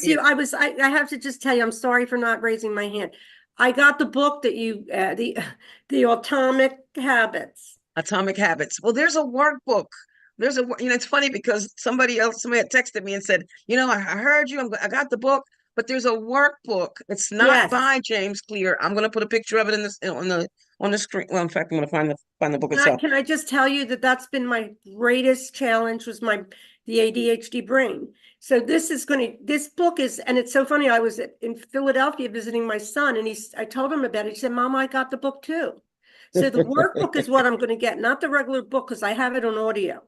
see, I have to just tell you, I'm sorry for not raising my hand. I got the book that you, the Atomic Habits. Atomic Habits. Well, there's a workbook. It's funny because somebody had texted me and said, I heard you. I got the book, but there's a workbook. It's not Yes. by James Clear. I'm going to put a picture of it in this on the screen. Well, in fact, I'm going to find the book itself. Can I just tell you that that's been my greatest challenge was the ADHD brain. So this book is, and it's so funny. I was in Philadelphia visiting my son, and I told him about it. He said, "Mama, I got the book too." So the workbook is what I'm going to get, not the regular book, because I have it on audio,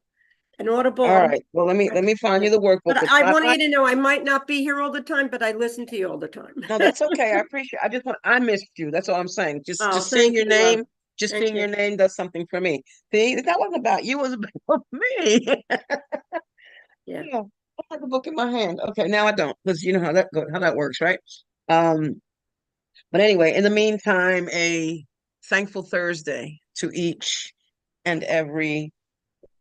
an Audible. All right. Well, let me find you the workbook. But It's I not want by. you to know I might not be here all the time, but I listen to you all the time. No, that's okay. I appreciate. I missed you. That's all I'm saying. Just Oh, just seeing thank your you, love. name, just Thank seeing you. your name does something for me. See, that wasn't about you. It was about me. Yeah. Yeah, I have the book in my hand. Okay, now I don't, because you know how that works, right? Um, but anyway, in the meantime, a thankful Thursday to each and every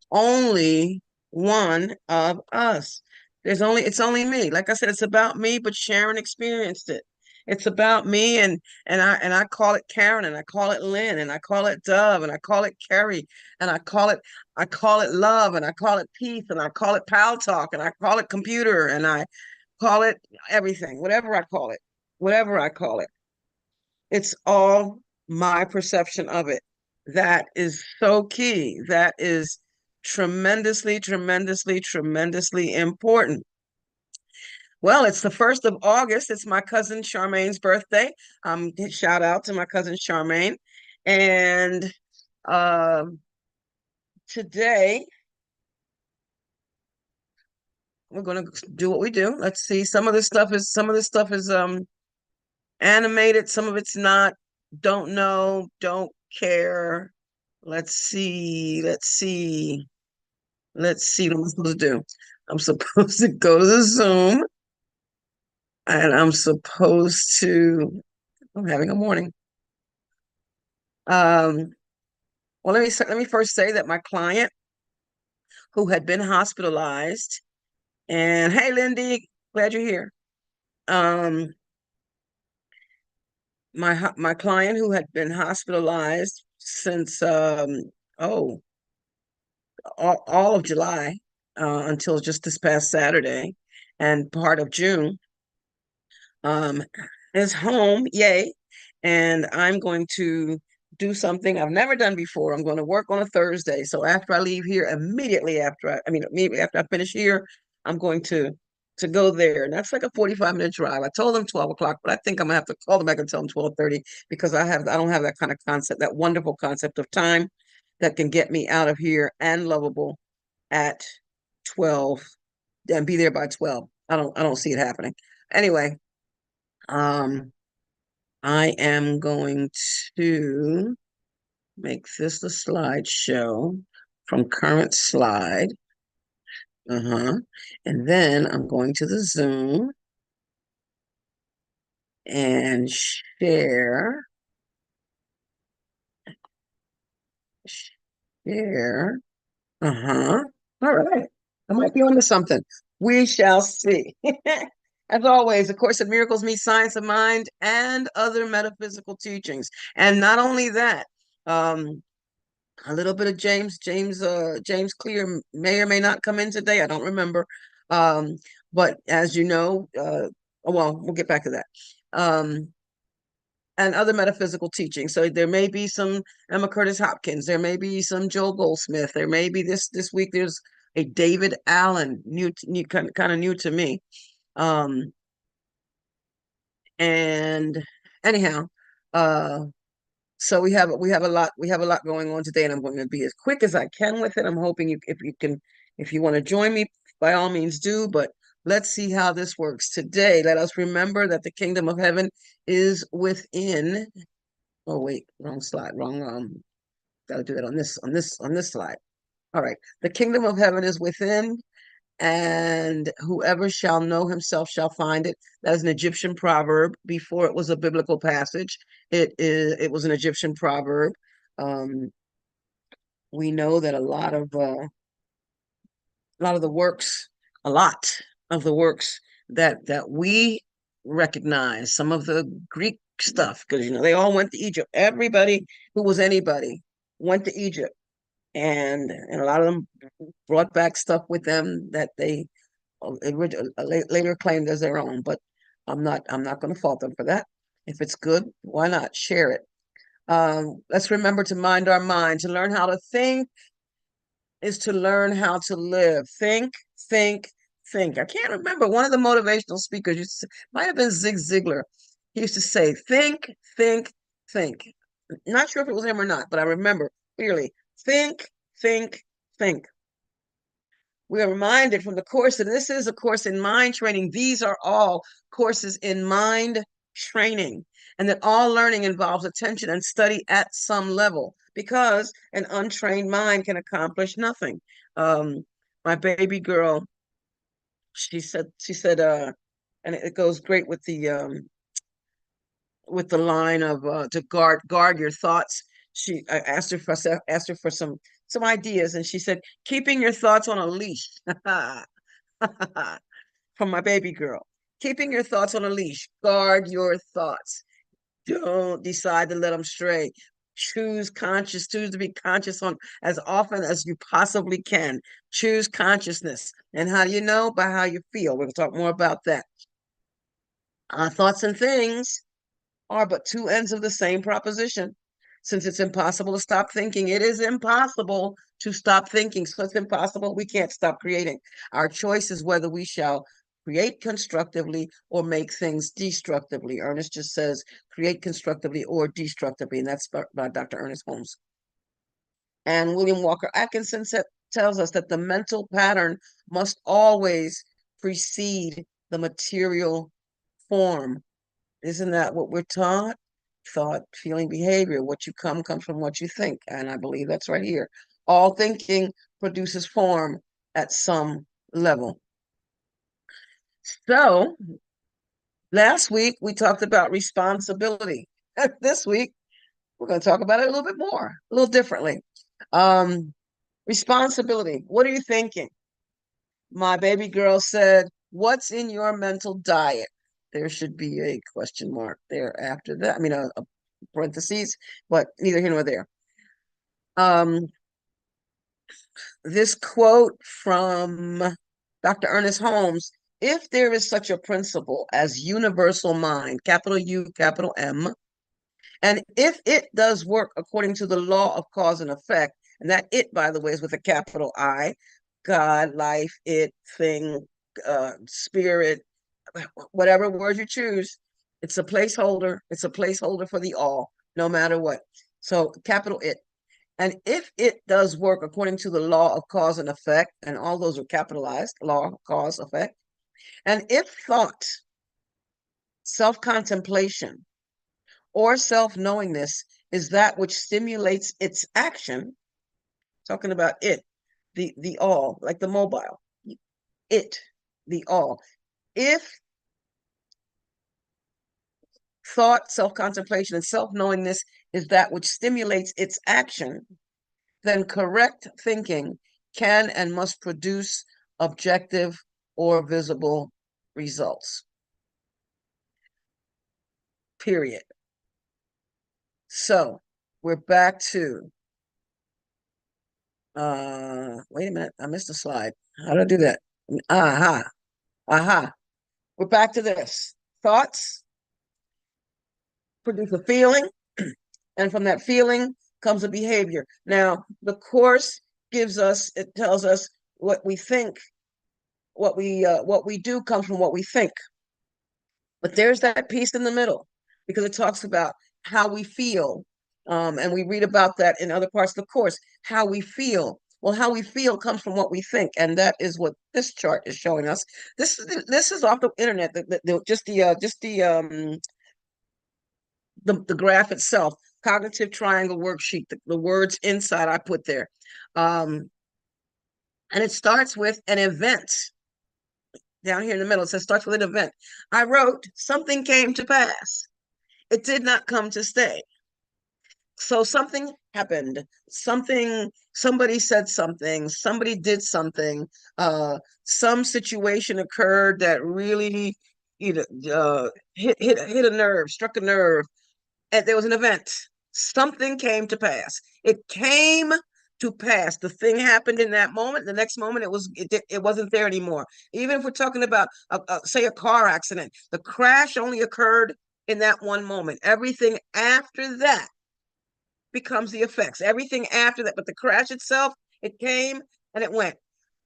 only one of us. It's only me. Like I said, it's about me, but Sharon experienced it. It's about me and I call it Karen and I call it Lynn and I call it Dove and I call it Kerry and I call it love and I call it peace and I call it pal talk and I call it computer and I call it everything, whatever I call it. It's all my perception of it. That is so key. That is tremendously, tremendously, tremendously important. Well, it's the 1st of August. It's my cousin Charmaine's birthday. Shout out to my cousin Charmaine. And uh, today we're gonna do what we do. Let's see. Some of this stuff is animated, some of it's not. Don't know, don't care. Let's see, let's see what I'm supposed to do. I'm supposed to go to the Zoom and I'm having a morning. Um, well, let me first say that my client who had been hospitalized, and hey, Lindy, glad you're here. Um, my client who had been hospitalized since oh all of July until just this past Saturday and part of June um, is home, yay. And I'm going to do something I've never done before. I'm going to work on a Thursday. So after I leave here, immediately after I finish here, I'm going to go there. And that's like a 45-minute drive. I told them 12 o'clock, but I think I'm gonna have to call them back and tell them 12:30 because I don't have that kind of concept, that wonderful concept of time that can get me out of here and lovable at 12 and be there by 12. I don't see it happening. Anyway, um, I am going to make this the slideshow from current slide. Uh-huh. And then I'm going to the Zoom and share. Uh-huh. All right. I might be onto something. We shall see. As always, A Course in Miracles meets Science of Mind and other metaphysical teachings. And not only that, um, a little bit of James Clear may or may not come in today. I don't remember. Um, but as you know, well, we'll get back to that. And other metaphysical teachings. So there may be some Emma Curtis Hopkins. There may be some Joel Goldsmith. There may be this week. There's a David Allen, new kind of new to me. And anyhow, uh, so we have a lot going on today, and I'm going to be as quick as I can with it. I'm hoping if you want to join me, by all means do. But let's see how this works today. Let us remember that the kingdom of heaven is within. Oh wait, wrong slide, wrong got to do that on this slide. All right. The kingdom of heaven is within, and whoever shall know himself shall find it. That is an Egyptian proverb before it was a biblical passage. It was an Egyptian proverb. Um, we know that a lot of the works that we recognize some of the Greek stuff, because they all went to Egypt. Everybody who was anybody went to Egypt, and a lot of them brought back stuff with them that they later claimed as their own. But I'm not going to fault them for that. If it's good, why not share it? Let's remember to mind our mind. To learn how to think is to learn how to live. Think, think, think. I can't remember. One of the motivational speakers might have been Zig Ziglar. He used to say, think, think, think. Not sure if it was him or not, but I remember clearly. Think, think, think. We are reminded from the course that this is a course in mind training. These are all courses in mind training, and that all learning involves attention and study at some level, because an untrained mind can accomplish nothing. My baby girl, she said, and it goes great with the line of to guard your thoughts. I asked her for some ideas, and she said, keeping your thoughts on a leash. From my baby girl. Keeping your thoughts on a leash. Guard your thoughts. Don't decide to let them stray. Choose to be conscious on as often as you possibly can. Choose consciousness. And how do you know? By how you feel. We're going to talk more about that. Thoughts and things are but two ends of the same proposition. Since it's impossible to stop thinking, it is impossible to stop thinking. So it's impossible. We can't stop creating. Our choice is whether we shall create constructively or make things destructively. Ernest just says create constructively or destructively, and that's by Dr. Ernest Holmes. And William Walker Atkinson tells us that the mental pattern must always precede the material form. Isn't that what we're taught? Thought, feeling, behavior. What you comes from what you think. And I believe that's right here. All thinking produces form at some level. So last week we talked about responsibility. This week we're going to talk about it a little bit more, a little differently. Responsibility. What are you thinking? My baby girl said, what's in your mental diet? There should be a question mark there after that. I mean, a parentheses, but neither here nor there. This quote from Dr. Ernest Holmes: if there is such a principle as universal mind, capital U, capital M, and if it does work according to the law of cause and effect, and that it, by the way, is with a capital I, God, life, it, thing, spirit, whatever word you choose, it's a placeholder. It's a placeholder for the all, no matter what. So capital it. And if it does work according to the law of cause and effect, and all those are capitalized, law, cause, effect, and if thought, self-contemplation, or self-knowingness is that which stimulates its action, talking about it, the all, like the mobile, it, the all. If thought, self-contemplation, and self-knowingness is that which stimulates its action, then correct thinking can and must produce objective or visible results. Period. So we're back to, wait a minute, I missed a slide. How did I do that? Aha. We're back to this. Thoughts produce a feeling, and from that feeling comes a behavior. Now, the course it tells us what we think, what we do comes from what we think. But there's that piece in the middle, because it talks about how we feel. And we read about that in other parts of the course, how we feel. Well, how we feel comes from what we think, and that is what this chart is showing us. This is off the internet. Just the graph itself, cognitive triangle worksheet. The words inside I put there, and it starts with an event. Down here in the middle, it says starts with an event. I wrote something came to pass. It did not come to stay. So something happened. Somebody said something, somebody did something, some situation occurred that really, hit a nerve, struck a nerve, and there was an event. Something came to pass. It came to pass. The thing happened in that moment. The next moment, it wasn't there anymore. Even if we're talking about, say, a car accident, the crash only occurred in that one moment. Everything after that becomes the effects. Everything after that, but the crash itself, it came and it went.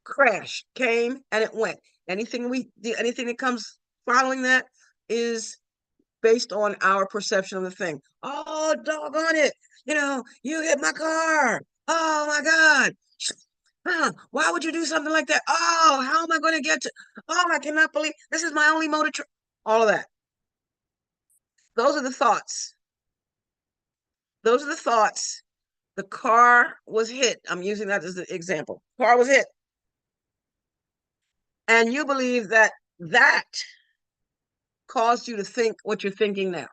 Crash came and it went. Anything that comes following that is based on our perception of the thing. Oh, doggone it. You hit my car. Oh my God. Why would you do something like that? Oh, how am I going to get to? Oh, I cannot believe this is my only mode of all of that. Those are the thoughts. Those are the thoughts. The car was hit. I'm using that as an example. Car was hit. And you believe that caused you to think what you're thinking now.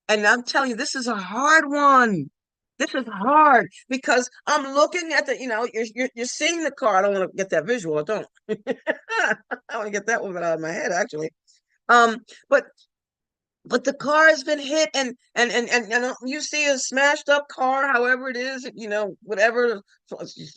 And I'm telling you, this is a hard one. This is hard because I'm looking at you're seeing the car. I don't want to get that visual. I don't. I want to get that one out of my head, actually. Um, but the car has been hit, and you see a smashed up car, however it is, whatever,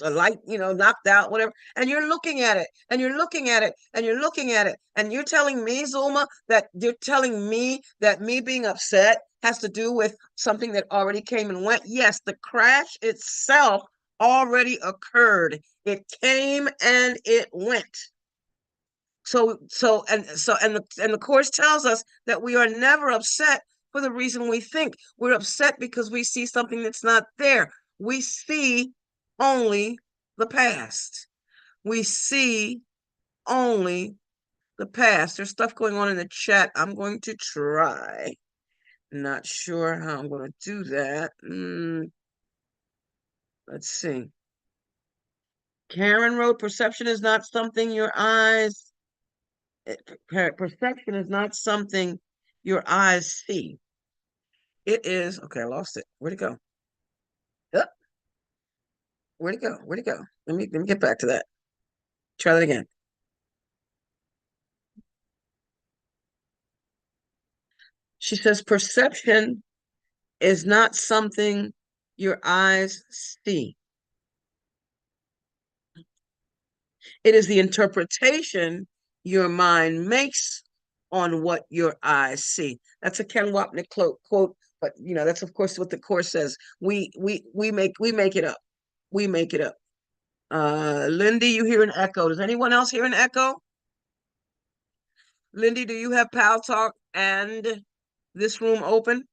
a light, knocked out, whatever, and you're looking at it, and you're looking at it, and you're looking at it, and you're telling me, Zulma, that me being upset has to do with something that already came and went. Yes, the crash itself already occurred. It came and it went. And the course tells us that we are never upset for the reason we think. We're upset because we see something that's not there. We see only the past. We see only the past. There's stuff going on in the chat. I'm going to try. Not sure how I'm going to do that. Let's see. Karen wrote, perception is not something your eyes perception is not something your eyes see. It is, okay, I lost it. Where'd it go? Yep. Where'd it go? Where'd it go? Let me get back to that. Try that again. She says perception is not something your eyes see. It is the interpretation your mind makes on what your eyes see. That's a Ken Wapnick quote, but that's of course what the course says. We make it up. We make it up. Lindy, you hear an echo. Does anyone else hear an echo? Lindy, do you have Pal Talk and this room open?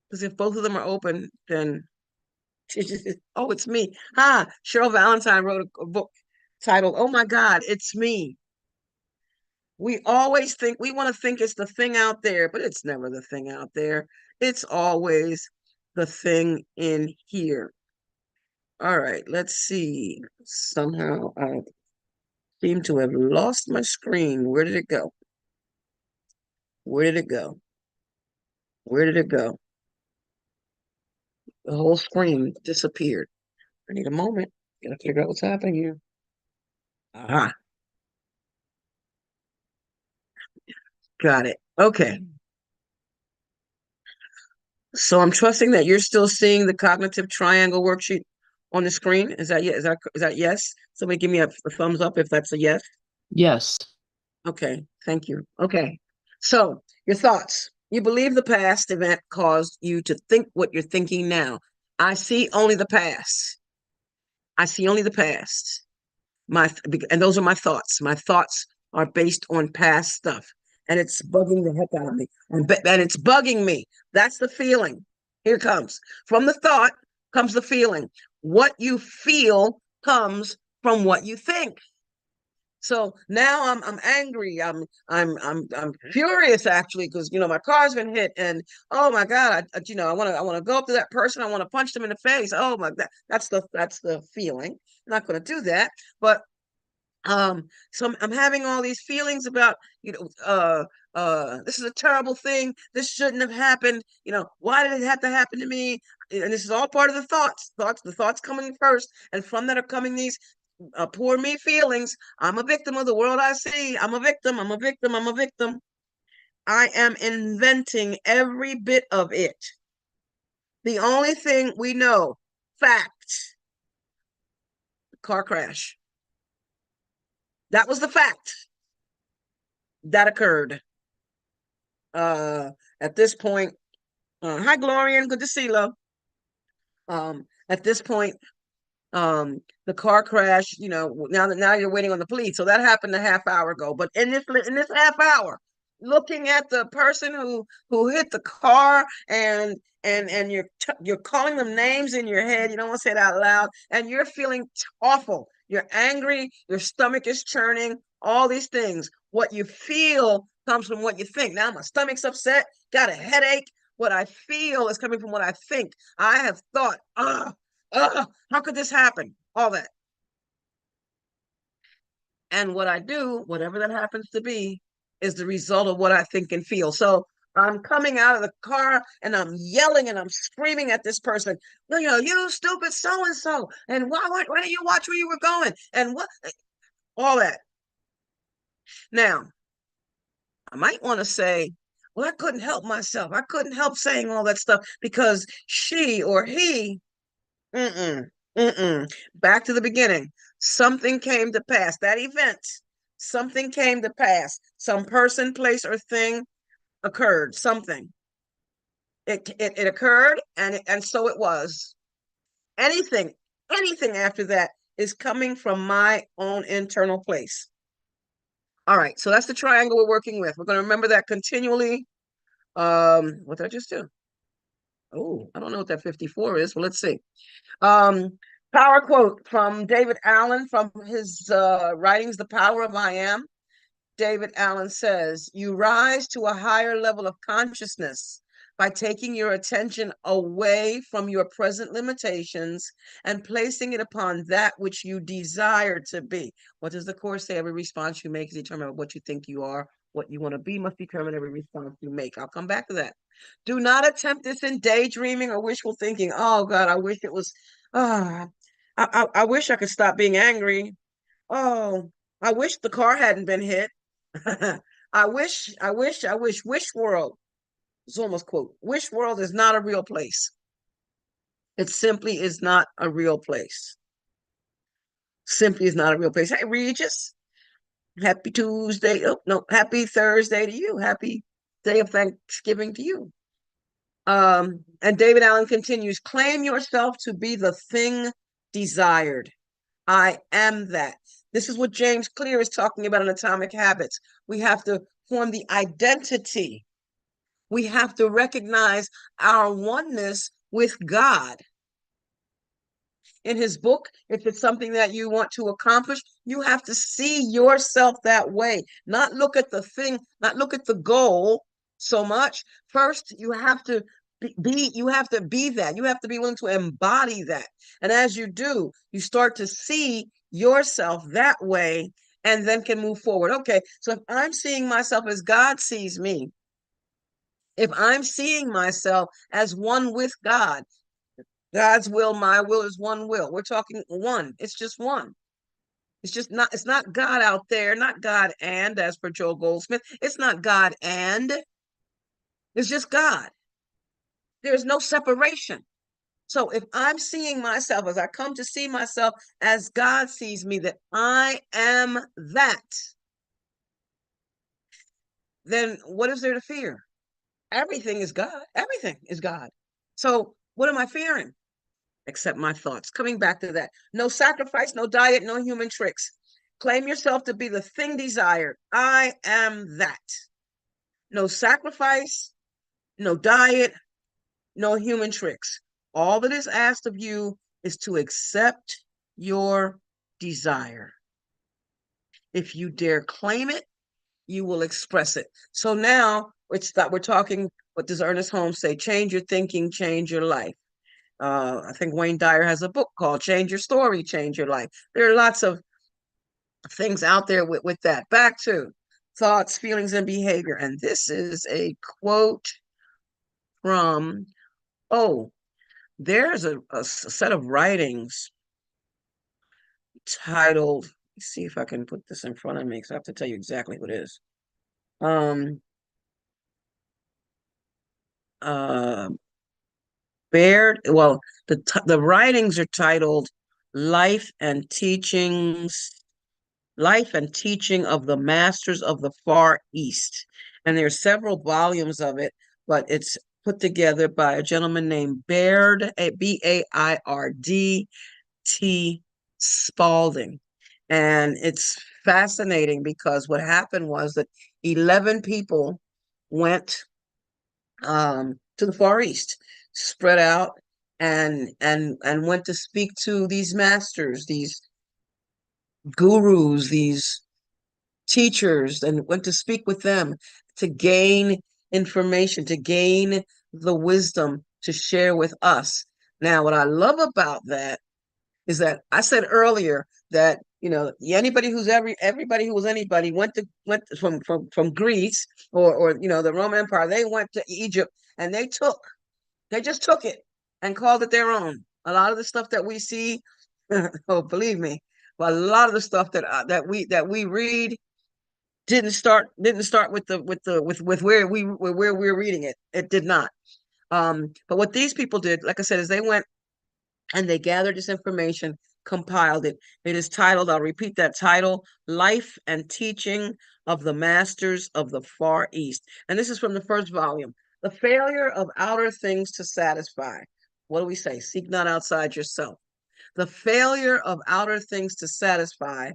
Because if both of them are open, then oh, it's me. Cheryl Valentine wrote a book titled, "Oh my God, it's me." We always think, we want to think it's the thing out there, but it's never the thing out there. It's always the thing in here. All right, let's see. Somehow I seem to have lost my screen. Where did it go? Where did it go? Where did it go? The whole screen disappeared. I need a moment. Gotta figure out what's happening here. Aha. Got it. Okay. So I'm trusting that you're still seeing the cognitive triangle worksheet on the screen. Is that yes? Somebody give me a thumbs up if that's a yes. Yes. Okay, thank you. Okay. So your thoughts. You believe the past event caused you to think what you're thinking now. I see only the past. I see only the past. And those are my thoughts. My thoughts are based on past stuff. And it's bugging the heck out of me. And it's bugging me. That's the feeling. Here it comes. From the thought comes the feeling. What you feel comes from what you think. So now I'm angry. I'm furious actually because my car's been hit and oh my God, I want to go up to that person. I want to punch them in the face. Oh my God, that's the feeling. I'm not going to do that, but So I'm having all these feelings about, this is a terrible thing. This shouldn't have happened. Why did it have to happen to me? And this is all part of the thoughts coming first. And from that are coming these poor me feelings. I'm a victim of the world I see. I'm a victim. I'm a victim. I'm a victim. I am inventing every bit of it. The only thing we know, fact, car crash. That was the fact that occurred. At this point, hi Glorian, good to see you, love. At this point, the car crash, now you're waiting on the police. So that happened a half hour ago. But in this half hour, looking at the person who hit the car and you're calling them names in your head, you don't want to say it out loud, and you're feeling awful. You're angry, your stomach is churning, all these things. What you feel comes from what you think. Now my stomach's upset, got a headache. What I feel is coming from what I think. I have thought, how could this happen? All that. And what I do, whatever that happens to be, is the result of what I think and feel. So I'm coming out of the car and I'm yelling and I'm screaming at this person, you stupid so-and-so. And why didn't you watch where you were going? And what, all that. Now, I might want to say, well, I couldn't help myself. I couldn't help saying all that stuff because she or he, back to the beginning. Something came to pass. That event, something came to pass. Some person, place, or thing occurred. Something. It occurred, and so it was. Anything after that is coming from my own internal place. All right, so that's the triangle we're working with. We're going to remember that continually. What did I just do? Oh, I don't know what that 54 is. Well, let's see. Power quote from David Allen from his writings, The Power of I Am. David Allen says, you rise to a higher level of consciousness by taking your attention away from your present limitations and placing it upon that which you desire to be. What does the Course say? Every response you make is determined by what you think you are. What you want to be must determine every response you make. I'll come back to that. Do not attempt this in daydreaming or wishful thinking. Oh God, I wish it was, I wish I could stop being angry. Oh, I wish the car hadn't been hit. I wish, wish world. Zulma's quote, wish world is not a real place. It simply is not a real place. Simply is not a real place. Hey, Regis, happy Tuesday. Oh, no, happy Thursday to you. Happy day of Thanksgiving to you. And David Allen continues, claim yourself to be the thing desired. I am that. This is what James Clear is talking about in Atomic Habits. We have to form the identity. We have to recognize our oneness with God. In his book, if it's something that you want to accomplish, you have to see yourself that way, not look at the thing, not look at the goal so much. First, you have to you have to be that. You have to be willing to embody that. And as you do, you start to see yourself that way and then can move forward. Okay, so if I'm seeing myself as God sees me, if I'm seeing myself as one with God, God's will, my will is one will. We're talking one. It's just one. It's not God out there, not God and, as per Joel Goldsmith, it's not God and, it's just God. There's no separation. So if I'm seeing myself, as I come to see myself as God sees me, that I am that, then what is there to fear? Everything is God. Everything is God. So what am I fearing? Except my thoughts. Coming back to that. No sacrifice, no diet, no human tricks. Claim yourself to be the thing desired. I am that. No sacrifice, no diet, no human tricks. All that is asked of you is to accept your desire. If you dare claim it, you will express it. So now we're talking, what does Ernest Holmes say? Change your thinking, change your life. I think Wayne Dyer has a book called Change Your Story, Change Your Life. There are lots of things out there with that. Back to thoughts, feelings, and behavior. And this is a quote from, oh, there's a set of writings titled, let's see if I can put this in front of me because I have to tell you exactly what it is. Uh, Baird, well, the writings are titled Life and Teachings, Life and Teaching of the Masters of the Far East. And there are several volumes of it, but it's put together by a gentleman named Baird, BairdT Spalding. And it's fascinating because what happened was that 11 people went to the Far East, spread out and went to speak to these masters, these gurus, these teachers, and went to speak with them to gain information, to gain the wisdom to share with us. Now, what I love about that is that I said earlier that anybody everybody who was anybody went from Greece or the Roman Empire. They went to Egypt and they just took it and called it their own. A lot of the stuff that we see, oh, believe me, but a lot of the stuff that we read didn't start with where we're reading it. It did not. But what these people did, like I said, is they went and they gathered this information, compiled it. It is titled, I'll repeat that title, Life and Teaching of the Masters of the Far East. And this is from the first volume. The failure of outer things to satisfy. What do we say? Seek not outside yourself. The failure of outer things to satisfy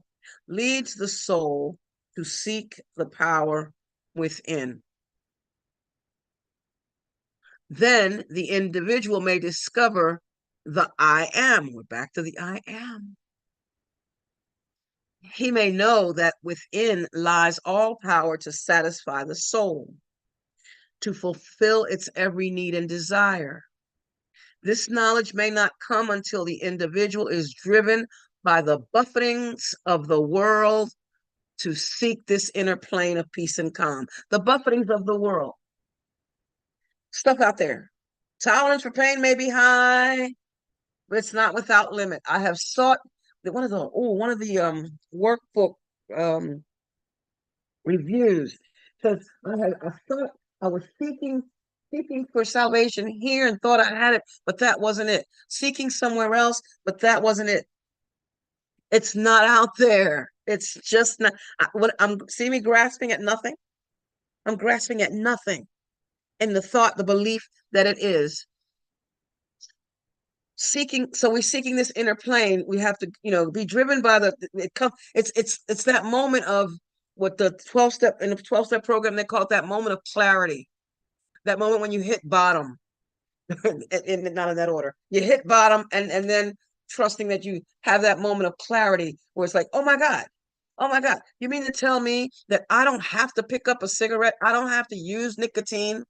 leads the soul to seek the power within. Then the individual may discover the I am. We're back to the I am. He may know that within lies all power to satisfy the soul, to fulfill its every need and desire. This knowledge may not come until the individual is driven by the buffetings of the world to seek this inner plane of peace and calm. The buffetings of the world. Stuff out there. Tolerance for pain may be high, but it's not without limit. I have sought one of the workbook reviews says I thought I was seeking for salvation here and thought I had it, but that wasn't it. Seeking somewhere else, but that wasn't it. It's not out there. It's just not. See me grasping at nothing. I'm grasping at nothing in the thought, the belief that it is. We're seeking this inner plane. We have to, be driven by it's that moment of what in the 12-step program, they call it that moment of clarity. That moment when you hit bottom, not in that order. You hit bottom and then trusting that you have that moment of clarity where it's like, oh my God, you mean to tell me that I don't have to pick up a cigarette? I don't have to use nicotine?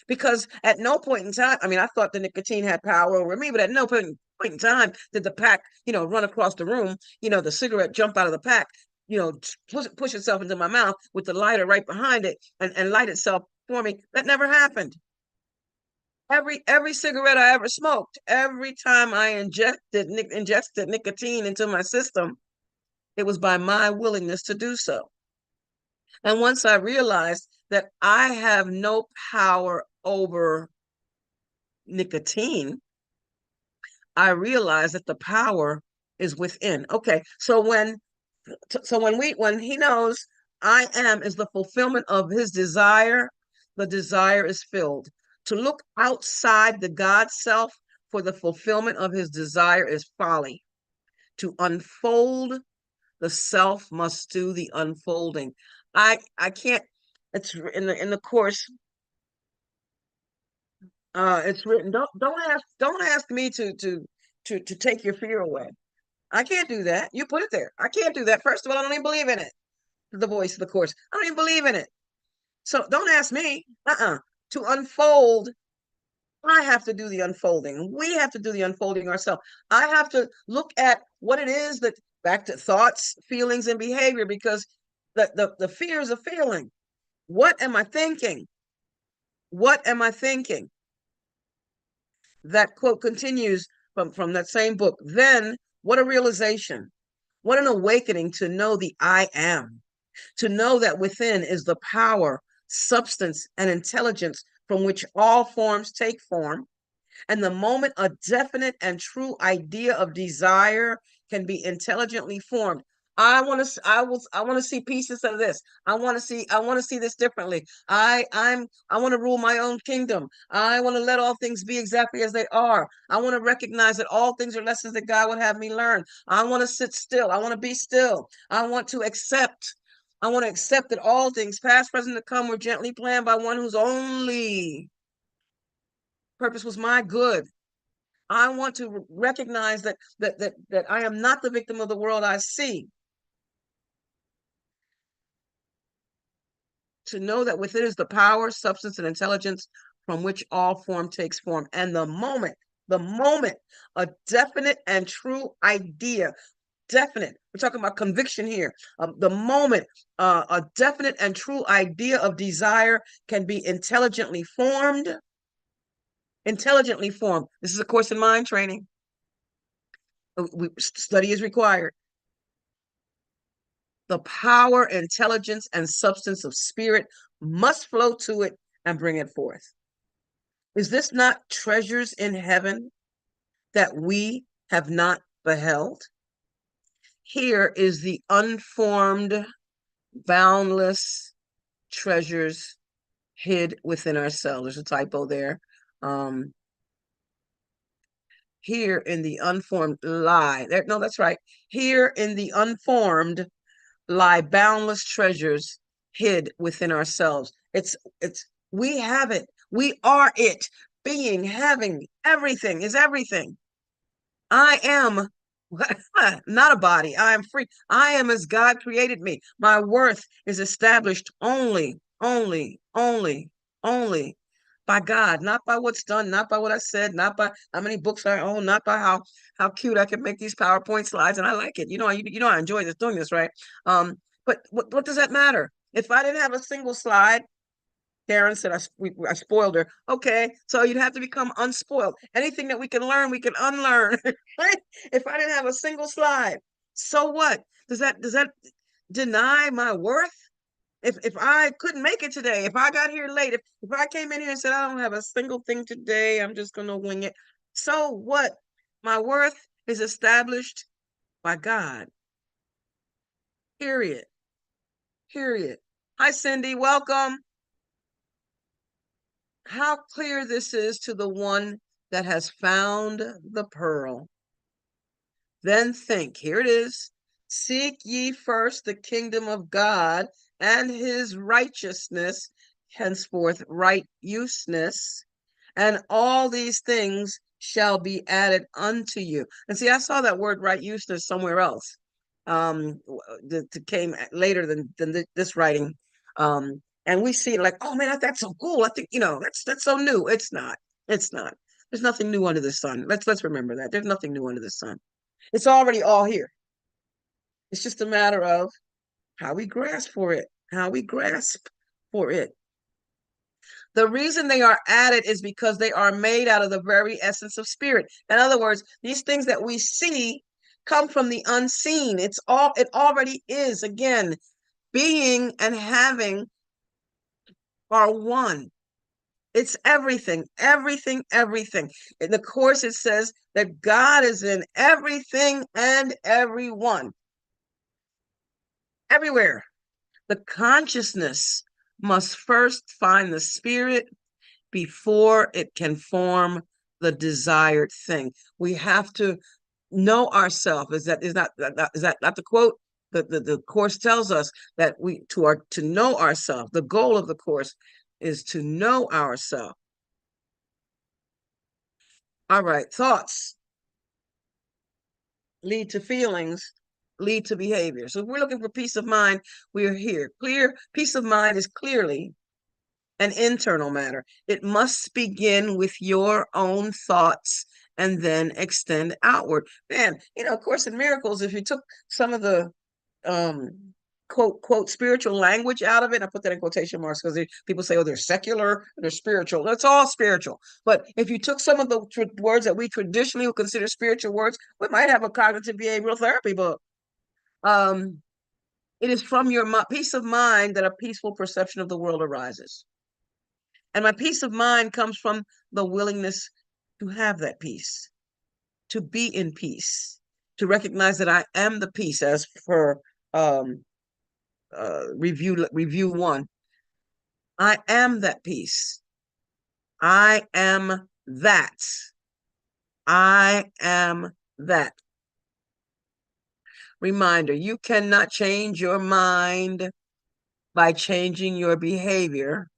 Because at no point in time, I mean, I thought the nicotine had power over me, but at no point in time did the pack, run across the room, the cigarette jump out of the pack, push itself into my mouth with the lighter right behind it and light itself for me. That never happened. Every cigarette I ever smoked, every time I ingested nicotine into my system, it was by my willingness to do so. And once I realized that I have no power over nicotine, I realized that the power is within. Okay, so when he knows I am is the fulfillment of his desire, the desire is filled. To look outside the God self for the fulfillment of his desire is folly. To unfold the self must do the unfolding. I can't. It's in the course. It's written. Don't ask me to take your fear away. I can't do that. You put it there. I can't do that. First of all, I don't even believe in it. The voice of the course. I don't even believe in it. So don't ask me. To unfold, I have to do the unfolding. We have to do the unfolding ourselves. I have to look at what it is that back to thoughts, feelings, and behavior, because the fear is a feeling. What am I thinking? What am I thinking? That quote continues from that same book. Then, what a realization, what an awakening to know the I am, to know that within is the power, substance, and intelligence from which all forms take form. And the moment a definite and true idea of desire can be intelligently formed. I want to see pieces of this. I want to see this differently. I want to rule my own kingdom. I want to let all things be exactly as they are. I want to recognize that all things are lessons that God would have me learn. I want to sit still. I want to be still. I want to accept. I want to accept that all things, past, present, to come, were gently planned by one whose only purpose was my good. I want to recognize that I am not the victim of the world I see. To know that within is the power, substance, and intelligence from which all form takes form. And the moment a definite and true idea, definite, we're talking about conviction here. The moment a definite and true idea of desire can be intelligently formed. This is a course in mind training. Study is required. The power, intelligence, and substance of spirit must flow to it and bring it forth. Is this not treasures in heaven that we have not beheld? Here is the unformed, boundless treasures hid within ourselves. There's a typo there. Here in the unformed lie. There, no, that's right. Here in the unformed lie boundless treasures hid within ourselves. We have it. We are it. Being, having, everything is everything. I am not a body. I am free. I am as God created me. My worth is established only by God, not by what's done, not by what I said, not by how many books I own, not by how cute I can make these PowerPoint slides, and I like it. You know I enjoy doing this, right? But what does that matter? If I didn't have a single slide, Karen said I spoiled her. Okay, so you'd have to become unspoiled. Anything that we can learn, we can unlearn. Right? If I didn't have a single slide, so what? Does that deny my worth? If I couldn't make it today, if I got here late, if I came in here and said I don't have a single thing today, I'm just gonna wing it. So what? My worth is established by God. Period. Period. Hi, Cindy. Welcome. How clear this is to the one that has found the pearl. Then think, here it is. Seek ye first the kingdom of God and his righteousness, henceforth right useness, and all these things shall be added unto you. And see, I saw that word right useness somewhere else. That came later than this writing. And we see it like, oh man, that's so cool. I think, that's so new. It's not. It's not. There's nothing new under the sun. Let's remember that. There's nothing new under the sun. It's already all here. It's just a matter of how we grasp for it, how we grasp for it. The reason they are added is because they are made out of the very essence of spirit. In other words, these things that we see come from the unseen. It already is. Again, being and having are one. It's everything. In the Course, it says that God is in everything and everyone. Everywhere. The consciousness must first find the spirit before it can form the desired thing. We have to know ourselves. Is that not the quote? The Course tells us that to know ourselves. The goal of the Course is to know ourselves. All right, thoughts lead to feelings, lead to behavior. So if we're looking for peace of mind, we are here. Peace of mind is clearly an internal matter. It must begin with your own thoughts and then extend outward. Man, of course, in Miracles, if you took some of the um quote spiritual language out of it, I put that in quotation marks because people say, oh, they're secular, they're spiritual. That's all spiritual. But if you took some of the words that we traditionally would consider spiritual words, we might have a cognitive behavioral therapy book. It is from your peace of mind that a peaceful perception of the world arises. And my peace of mind comes from the willingness to have that peace, to be in peace, to recognize that I am the peace, as per review 1. I am that peace. I am that. I am that. Reminder, you cannot change your mind by changing your behavior,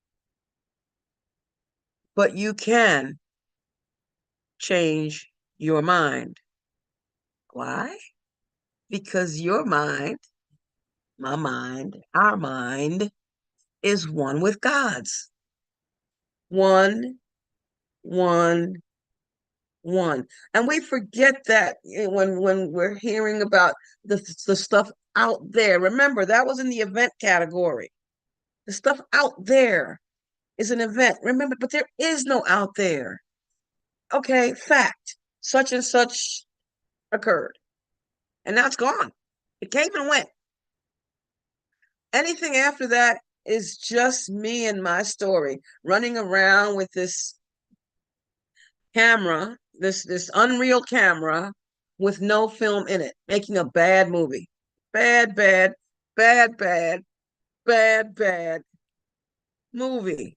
but you can change your mind. Why? Because your mind, my mind, our mind is one with God's. One, one, one. And we forget that when we're hearing about the stuff out there. Remember, that was in the event category. The stuff out there is an event. Remember, but there is no out there. Okay, fact. Such and such occurred. And now it's gone. It came and went. Anything after that is just me and my story, running around with this camera, this unreal camera with no film in it, making a bad movie. Bad, bad, bad, bad, bad, bad movie.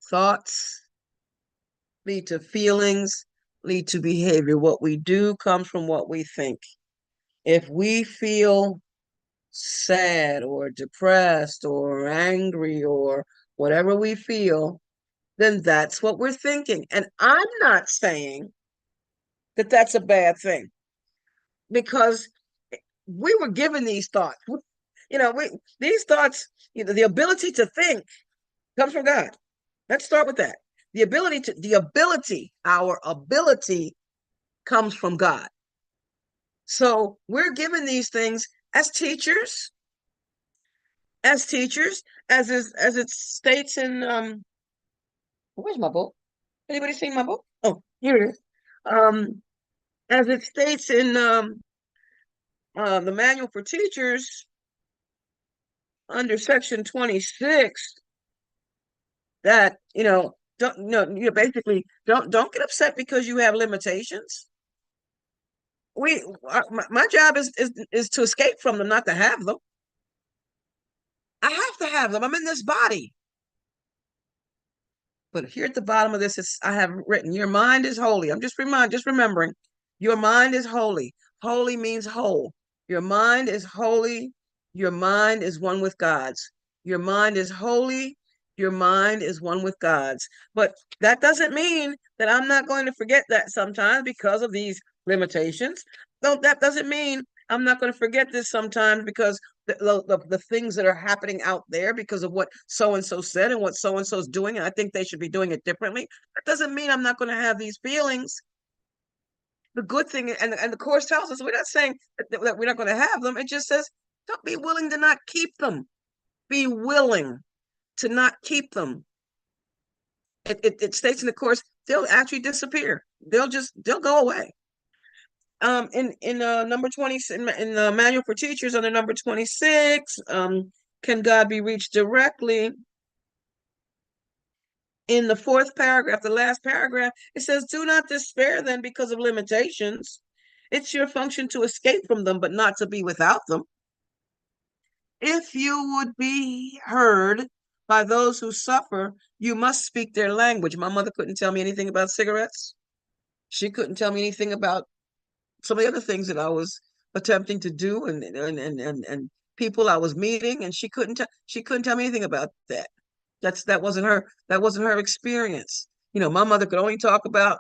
Thoughts lead to feelings, lead to behavior. What we do comes from what we think. If we feel sad or depressed or angry or whatever we feel, then that's what we're thinking. And I'm not saying that that's a bad thing, because we were given these thoughts. These thoughts, the ability to think comes from God. Let's start with that. Our ability comes from God. So we're given these things as teachers, as it states in where's my book? Anybody seen my book? Oh, here it is. As it states in the manual for teachers under section 26, that basically don't get upset because you have limitations. My job is to escape from them, not to have them. I have to have them. I'm in this body. But here at the bottom of this, I have written, your mind is holy. I'm just remembering, your mind is holy. Holy means whole. Your mind is holy. Your mind is one with God's. Your mind is holy. Your mind is one with God's. But that doesn't mean that I'm not going to forget that sometimes because of these limitations. No, that doesn't mean I'm not going to forget this sometimes because the things that are happening out there because of what so-and-so said and what so-and-so is doing, and I think they should be doing it differently. That doesn't mean I'm not going to have these feelings. The good thing, and the Course tells us, we're not saying that we're not going to have them. It just says, don't be willing to not keep them. Be willing to not keep them. It states in the Course, they'll actually disappear. They'll go away. In number 20 in the manual for teachers under number 26, can God be reached directly? In the 4th paragraph, the last paragraph, it says, do not despair then because of limitations. It's your function to escape from them, but not to be without them. If you would be heard by those who suffer, you must speak their language. My mother couldn't tell me anything about cigarettes. She couldn't tell me anything about some of the other things that I was attempting to do and people I was meeting, and she couldn't tell me anything about that. That wasn't her experience. My mother could only talk about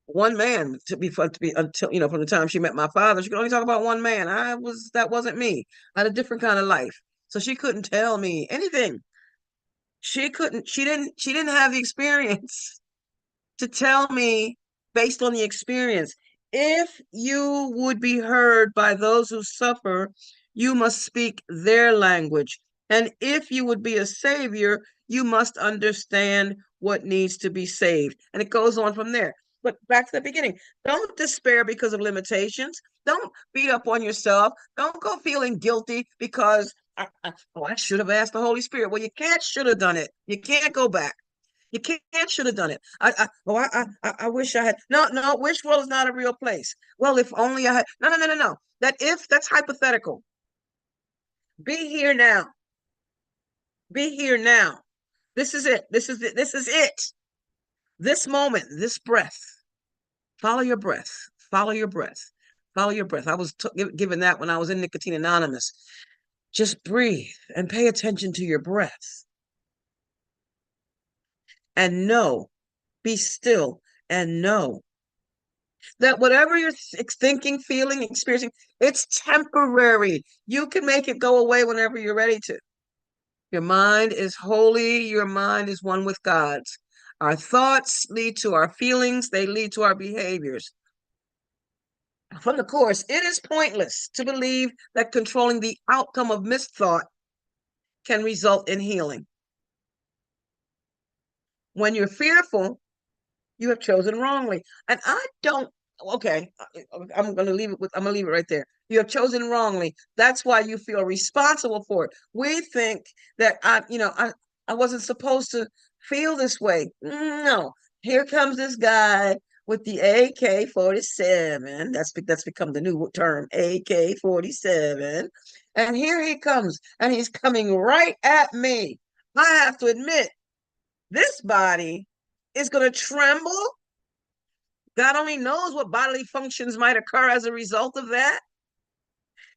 one man until from the time she met my father. She could only talk about one man. That wasn't me. I had a different kind of life. So she couldn't tell me anything. She didn't have the experience. to tell me, based on the experience, if you would be heard by those who suffer, you must speak their language. And if you would be a savior, you must understand what needs to be saved. And it goes on from there. But back to the beginning, don't despair because of limitations. Don't beat up on yourself. Don't go feeling guilty because, I should have asked the Holy Spirit. Well, you can't should have done it. You can't go back. You can't should have done it. I wish I had. No, no, wish world is not a real place. Well, if only I had. No, no, no, no, no. That's hypothetical. Be here now. Be here now. This is it. This is it. This is it. This moment, this breath. Follow your breath. Follow your breath. Follow your breath. I was given that when I was in Nicotine Anonymous. Just breathe and pay attention to your breath. And know, be still and know that whatever you're thinking, feeling, experiencing, it's temporary. You can make it go away whenever you're ready to. Your mind is holy. Your mind is one with God's. Our thoughts lead to our feelings. They lead to our behaviors. From the Course, it is pointless to believe that controlling the outcome of misthought can result in healing. When you're fearful, you have chosen wrongly. And I don't, okay, I'm going to leave it right there. You have chosen wrongly. That's why you feel responsible for it. We think that I wasn't supposed to feel this way. No, here comes this guy with the AK-47. That's become the new term, AK-47. And here he comes, and he's coming right at me. I have to admit, this body is going to tremble. God only knows what bodily functions might occur as a result of that.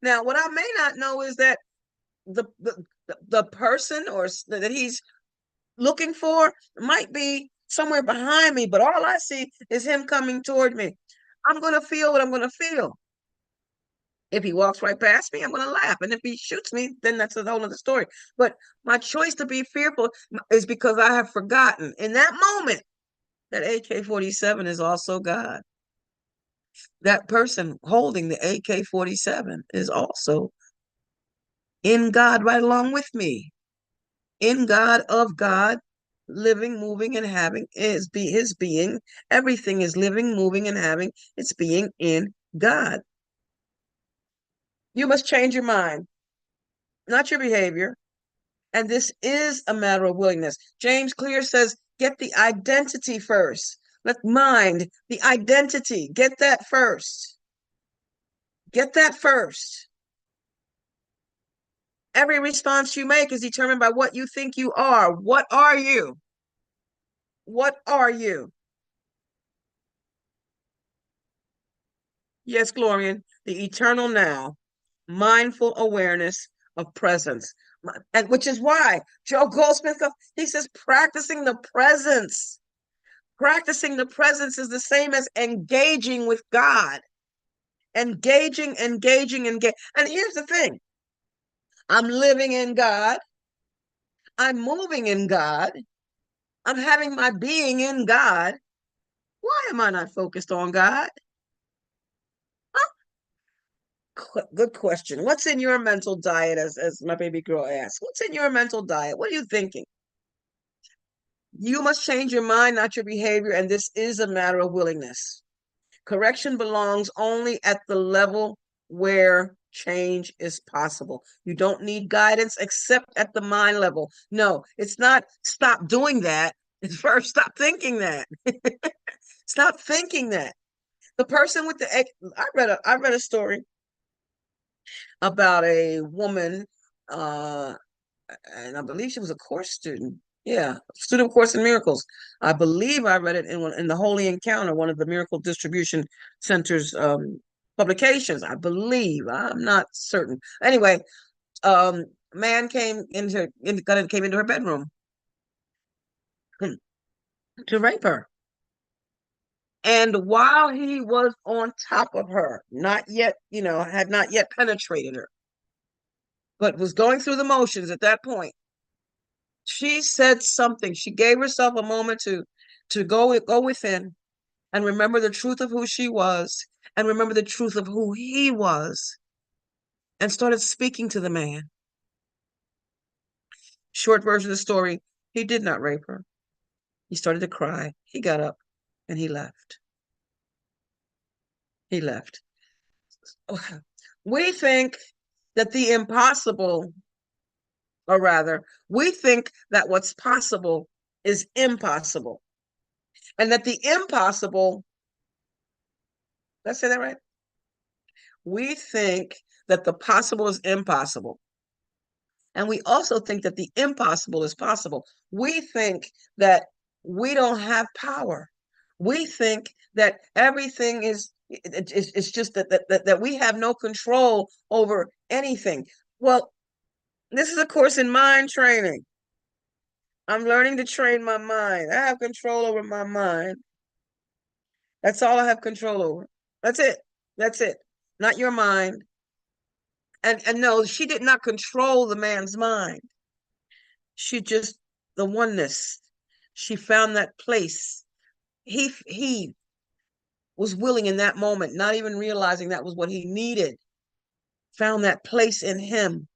Now, what I may not know is that the person or that he's looking for might be somewhere behind me, but all I see is him coming toward me. I'm going to feel what I'm going to feel. If he walks right past me, I'm going to laugh. And if he shoots me, then that's a whole other story. But my choice to be fearful is because I have forgotten in that moment that AK-47 is also God. That person holding the AK-47 is also in God right along with me. In God, of God, living, moving, and having his being. Everything is living, moving, and having its being in God. You must change your mind, not your behavior. And this is a matter of willingness. James Clear says, get the identity first. Let mind, the identity, get that first. Get that first. Every response you make is determined by what you think you are. What are you? What are you? Yes, Glorian, the eternal now, mindful awareness of presence. And which is why Joe Goldsmith, he says, practicing the presence. Practicing the presence is the same as engaging with God. Engaging. And here's the thing. I'm living in God. I'm moving in God. I'm having my being in God. Why am I not focused on God? Good question. What's in your mental diet, as my baby girl asked? What's in your mental diet? What are you thinking? You must change your mind, not your behavior, and this is a matter of willingness. Correction belongs only at the level where change is possible. You don't need guidance except at the mind level. No, it's not stop doing that. It's first stop thinking that. Stop thinking that. The person with the I read a story about a woman, and I believe she was a course student. Yeah, student of Course in Miracles. I believe I read it in the Holy Encounter, one of the Miracle Distribution Center's publications. I believe. I'm not certain. Anyway, man came into her bedroom to rape her. And while he was on top of her, not yet, had not yet penetrated her, but was going through the motions at that point, she said something. She gave herself a moment to to go within and remember the truth of who she was and remember the truth of who he was, and started speaking to the man. Short version of the story, he did not rape her. He started to cry. He got up and he left. He left. We think that the impossible, or rather, we think that what's possible is impossible, and that the impossible, let's say that right? We think that the possible is impossible. And we also think that the impossible is possible. We think that we don't have power. We think that everything is, it's just that we have no control over anything. Well, this is a course in mind training. I'm learning to train my mind. I have control over my mind. That's all I have control over. That's it. That's it. Not your mind. And no, she did not control the man's mind. She just, the oneness. She found that place. He was willing in that moment, not even realizing that was what he needed. Found that place in him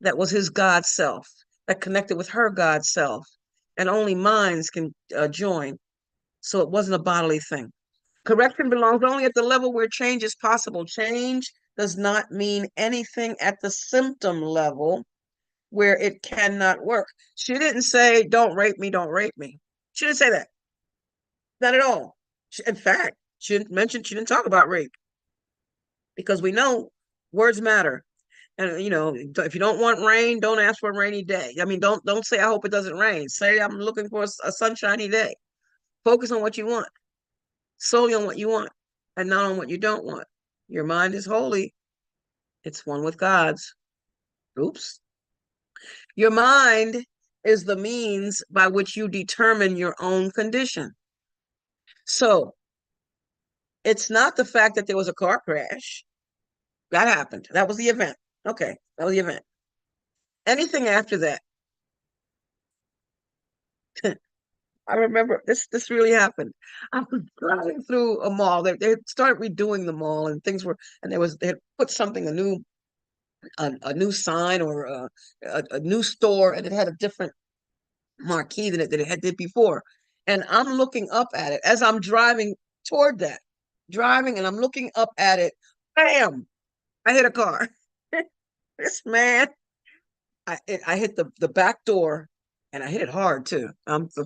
that was his God self, that connected with her God self. And only minds can join. So it wasn't a bodily thing. Correction belongs only at the level where change is possible. Change does not mean anything at the symptom level where it cannot work. She didn't say, don't rape me, don't rape me. She didn't say that. Not at all. In fact, she didn't talk about rape, because we know words matter. And if you don't want rain, don't ask for a rainy day. I mean, don't say, I hope it doesn't rain. Say, I'm looking for a sunshiny day. Focus on what you want, solely on what you want, and not on what you don't want. Your mind is holy. It's one with God's. Oops. Your mind is the means by which you determine your own condition. So it's not the fact that there was a car crash. That happened. That was the event. Okay, that was the event. Anything after that, I remember this really happened. I was driving through a mall. They had started redoing the mall, and things were, and they had put something, a new sign, or a new store, and it had a different marquee than it had did before. And I'm looking up at it as I'm driving toward that, driving, and I'm looking up at it. Bam! I hit a car. This man, I hit the back door, and I hit it hard too.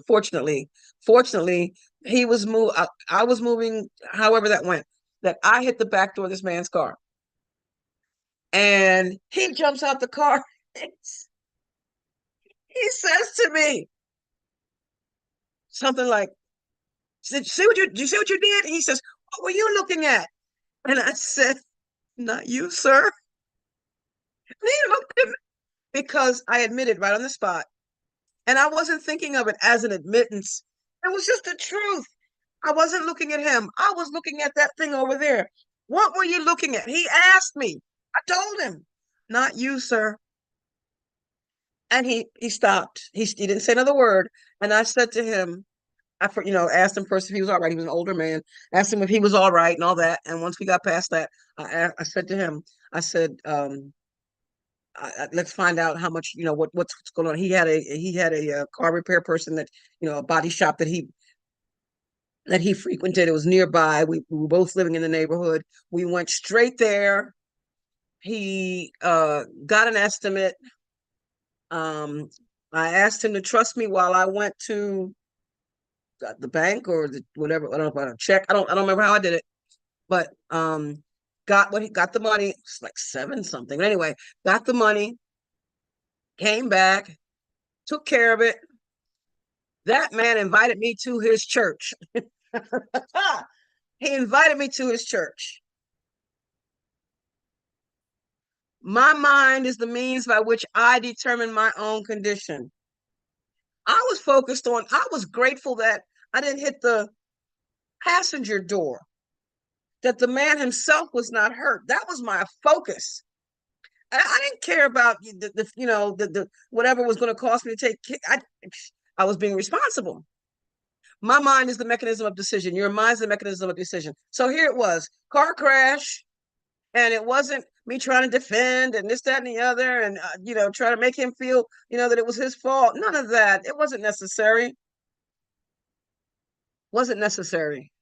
Fortunately, he was I was moving, however that went. That I hit the back door of this man's car, and he jumps out the car. He says to me something like, "Did you see what you did?" He says, "What were you looking at?" And I said, "Not you, sir." And he looked at me, because I admitted right on the spot. And I wasn't thinking of it as an admittance. It was just the truth. I wasn't looking at him. I was looking at that thing over there. What were you looking at? He asked me. I told him, "Not you, sir." And he stopped. He didn't say another word. And I said to him, asked him first if he was all right. He was an older man. Asked him if he was all right and all that. And once we got past that, I said to him, I said, let's find out how much, what's going on. He had a car repair person that, a body shop that he frequented. It was nearby. We were both living in the neighborhood. We went straight there. He got an estimate. I asked him to trust me while I went to the bank or whatever. I don't know about a check. I don't remember how I did it, but got the money. It's like 7 something. But anyway, got the money, came back, took care of it. That man invited me to his church. He invited me to his church. My mind is the means by which I determine my own condition. I was grateful that I didn't hit the passenger door, that the man himself was not hurt. That was my focus. I didn't care about the whatever was going to cost me to take. I was being responsible. My mind is the mechanism of decision. Your mind's the mechanism of decision. So here it was, car crash, and it wasn't me trying to defend and this, that, and the other, and try to make him feel, that it was his fault. None of that. It wasn't necessary. Wasn't necessary.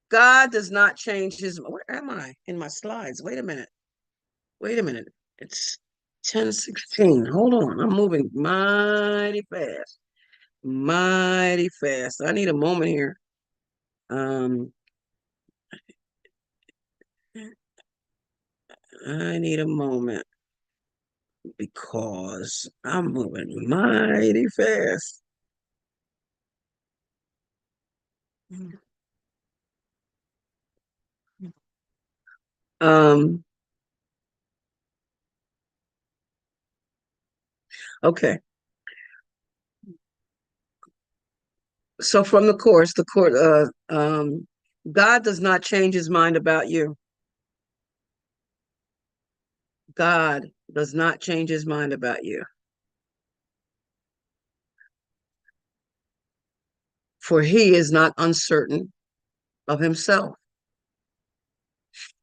God does not change his. Where am I in my slides? Wait a minute. Wait a minute. It's 10:16. Hold on. I'm moving mighty fast. Mighty fast. I need a moment here. I need a moment because I'm moving mighty fast. Okay. So from the course, God does not change his mind about you. God does not change his mind about you. For he is not uncertain of himself.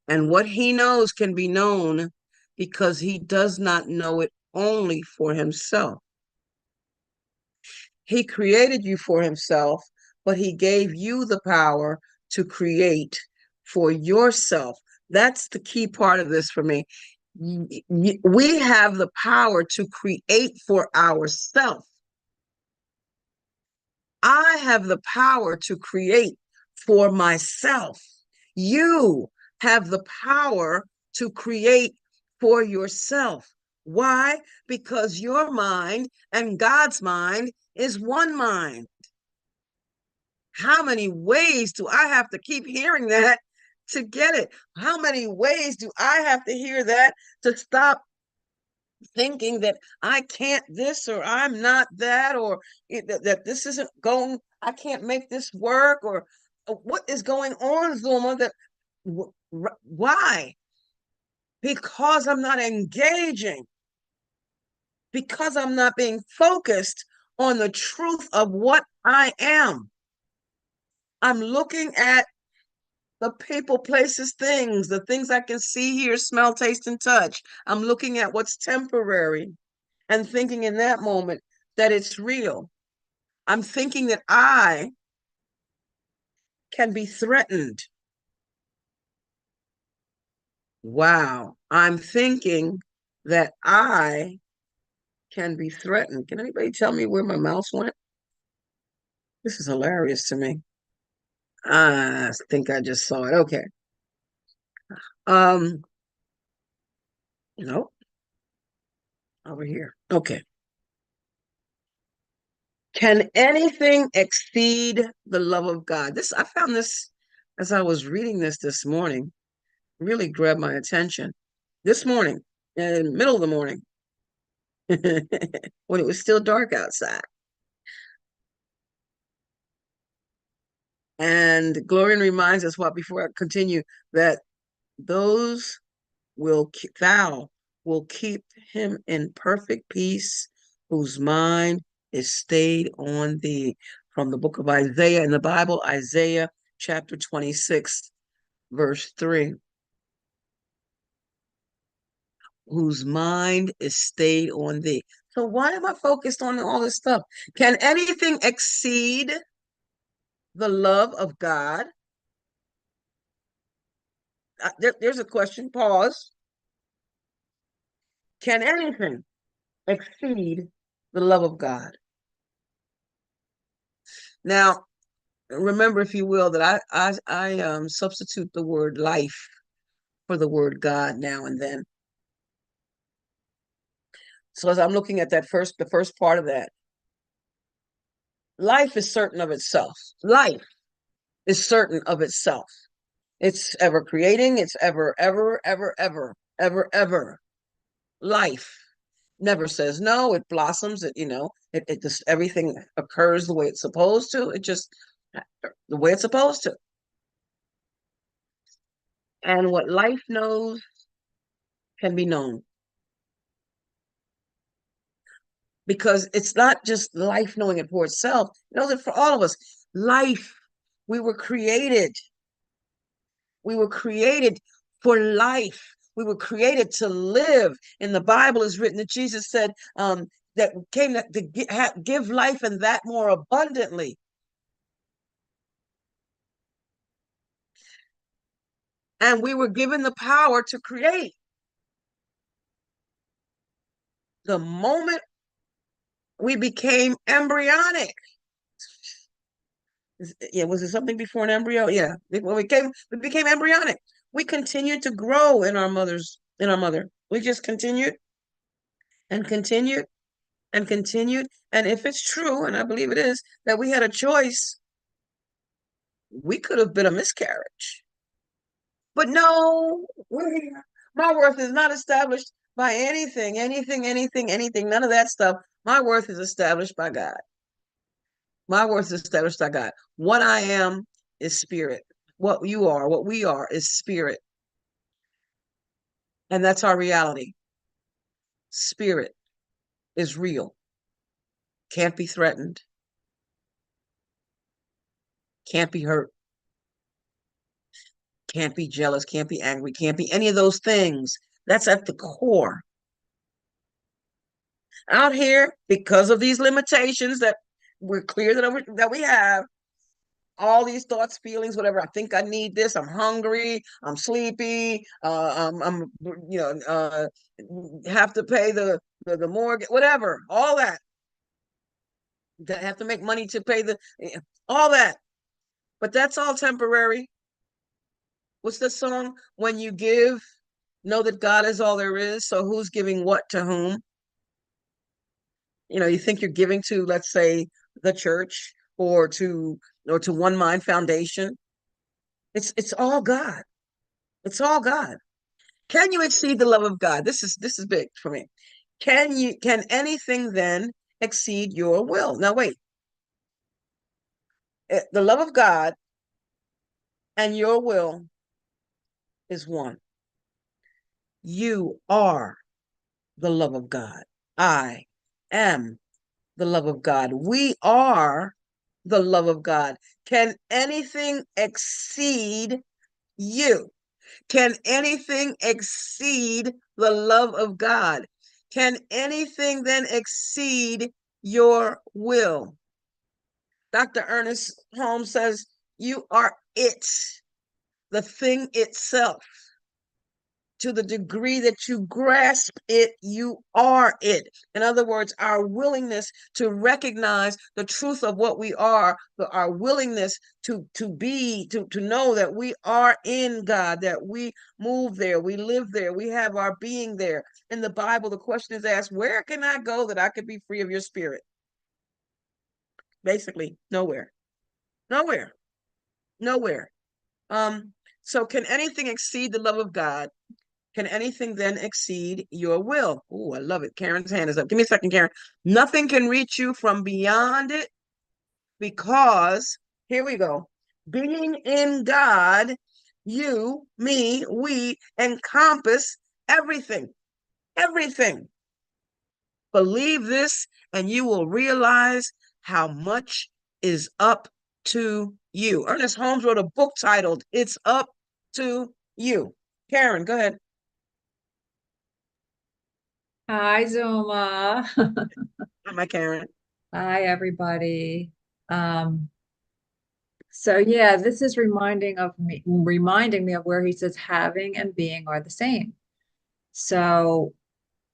And what he knows can be known because he does not know it only for himself. He created you for himself, but he gave you the power to create for yourself. That's the key part of this for me. We have the power to create for ourselves. I have the power to create for myself. You have the power to create for yourself. Why? Because your mind and God's mind is one mind. How many ways do I have to keep hearing that to get it? How many ways do I have to hear that to stop thinking that I can't this or I'm not that, or that this isn't going, I can't make this work, or what is going on, Zulma? Why? Because I'm not engaging, because I'm not being focused on the truth of what I am. I'm looking at the people, places, things, the things I can see, hear, smell, taste, and touch. I'm looking at what's temporary and thinking in that moment that it's real. I'm thinking that I can be threatened. Wow. I'm thinking that I can be threatened. Can anybody tell me where my mouse went? This is hilarious to me. I think I just saw it. Okay. Um, no, over here. Okay. Can anything exceed the love of God? I found this as I was reading this morning, really grabbed my attention. This morning, in the middle of the morning, when it was still dark outside. And Glorian reminds us, before I continue, that those thou will keep him in perfect peace, whose mind is stayed on thee. From the book of Isaiah in the Bible, Isaiah chapter 26, verse 3. Whose mind is stayed on thee. So why am I focused on all this stuff? Can anything exceed the love of God? There's a question. Pause. Can anything exceed the love of God? Now, remember, if you will, that I substitute the word life for the word God now and then. So as I'm looking at the first part of that, life is certain of itself. Life is certain of itself. It's ever creating. It's ever, ever, ever, ever, ever, ever. Life never says no. It blossoms. It just, everything occurs the way it's supposed to. It just, the way it's supposed to. And what life knows can be known. Because it's not just life knowing it for itself. It knows it for all of us. life. We were created. We were created for life. We were created to live. In the Bible is written that Jesus said that came to give life and that more abundantly. And we were given the power to create. The moment we became embryonic, yeah, was it something before an embryo? Yeah, when we became embryonic. We continued to grow in our mother. We just continued and continued and continued. And if it's true, and I believe it is, that we had a choice, we could have been a miscarriage. But no, my worth is not established by anything, anything, none of that stuff. My worth is established by God. My worth is established by God. What I am is spirit. What you are, what we are is spirit. And that's our reality. Spirit is real, can't be threatened, can't be hurt, can't be jealous, can't be angry, can't be any of those things. That's at the core. Out here, because of these limitations that we're clear that we have, all these thoughts, feelings, whatever. I think I need this. I'm hungry. I'm sleepy. I'm have to pay the mortgage, whatever. All that. That have to make money to pay all that. But that's all temporary. What's the song? When you give, know that God is all there is. So who's giving what to whom? You think you're giving to, let's say, the church or to One Mind Foundation. It's all God. It's all God. Can you exceed the love of God? This is big for me. Can anything then exceed your will? Now wait. The love of God and your will is one. You are the love of God. I am the love of God. We are the love of God. Can anything exceed you? Can anything exceed the love of God? Can anything then exceed your will? Dr. Ernest Holmes says, you are it, the thing itself. To the degree that you grasp it, you are it. In other words, our willingness to recognize the truth of what we are, our willingness to know that we are in God, that we move there, we live there, we have our being there. In the Bible, the question is asked, where can I go that I could be free of your spirit? Basically, nowhere. Nowhere. Nowhere. So can anything exceed the love of God? Can anything then exceed your will? Oh, I love it. Karen's hand is up. Give me a second, Karen. Nothing can reach you from beyond it because, here we go. Being in God, you, me, we encompass everything. Everything. Believe this and you will realize how much is up to you. Ernest Holmes wrote a book titled, It's Up to You. Karen, go ahead. Hi, Zulma. Hi, Karen. Hi, everybody. Um, so yeah, this is reminding me of where he says having and being are the same. So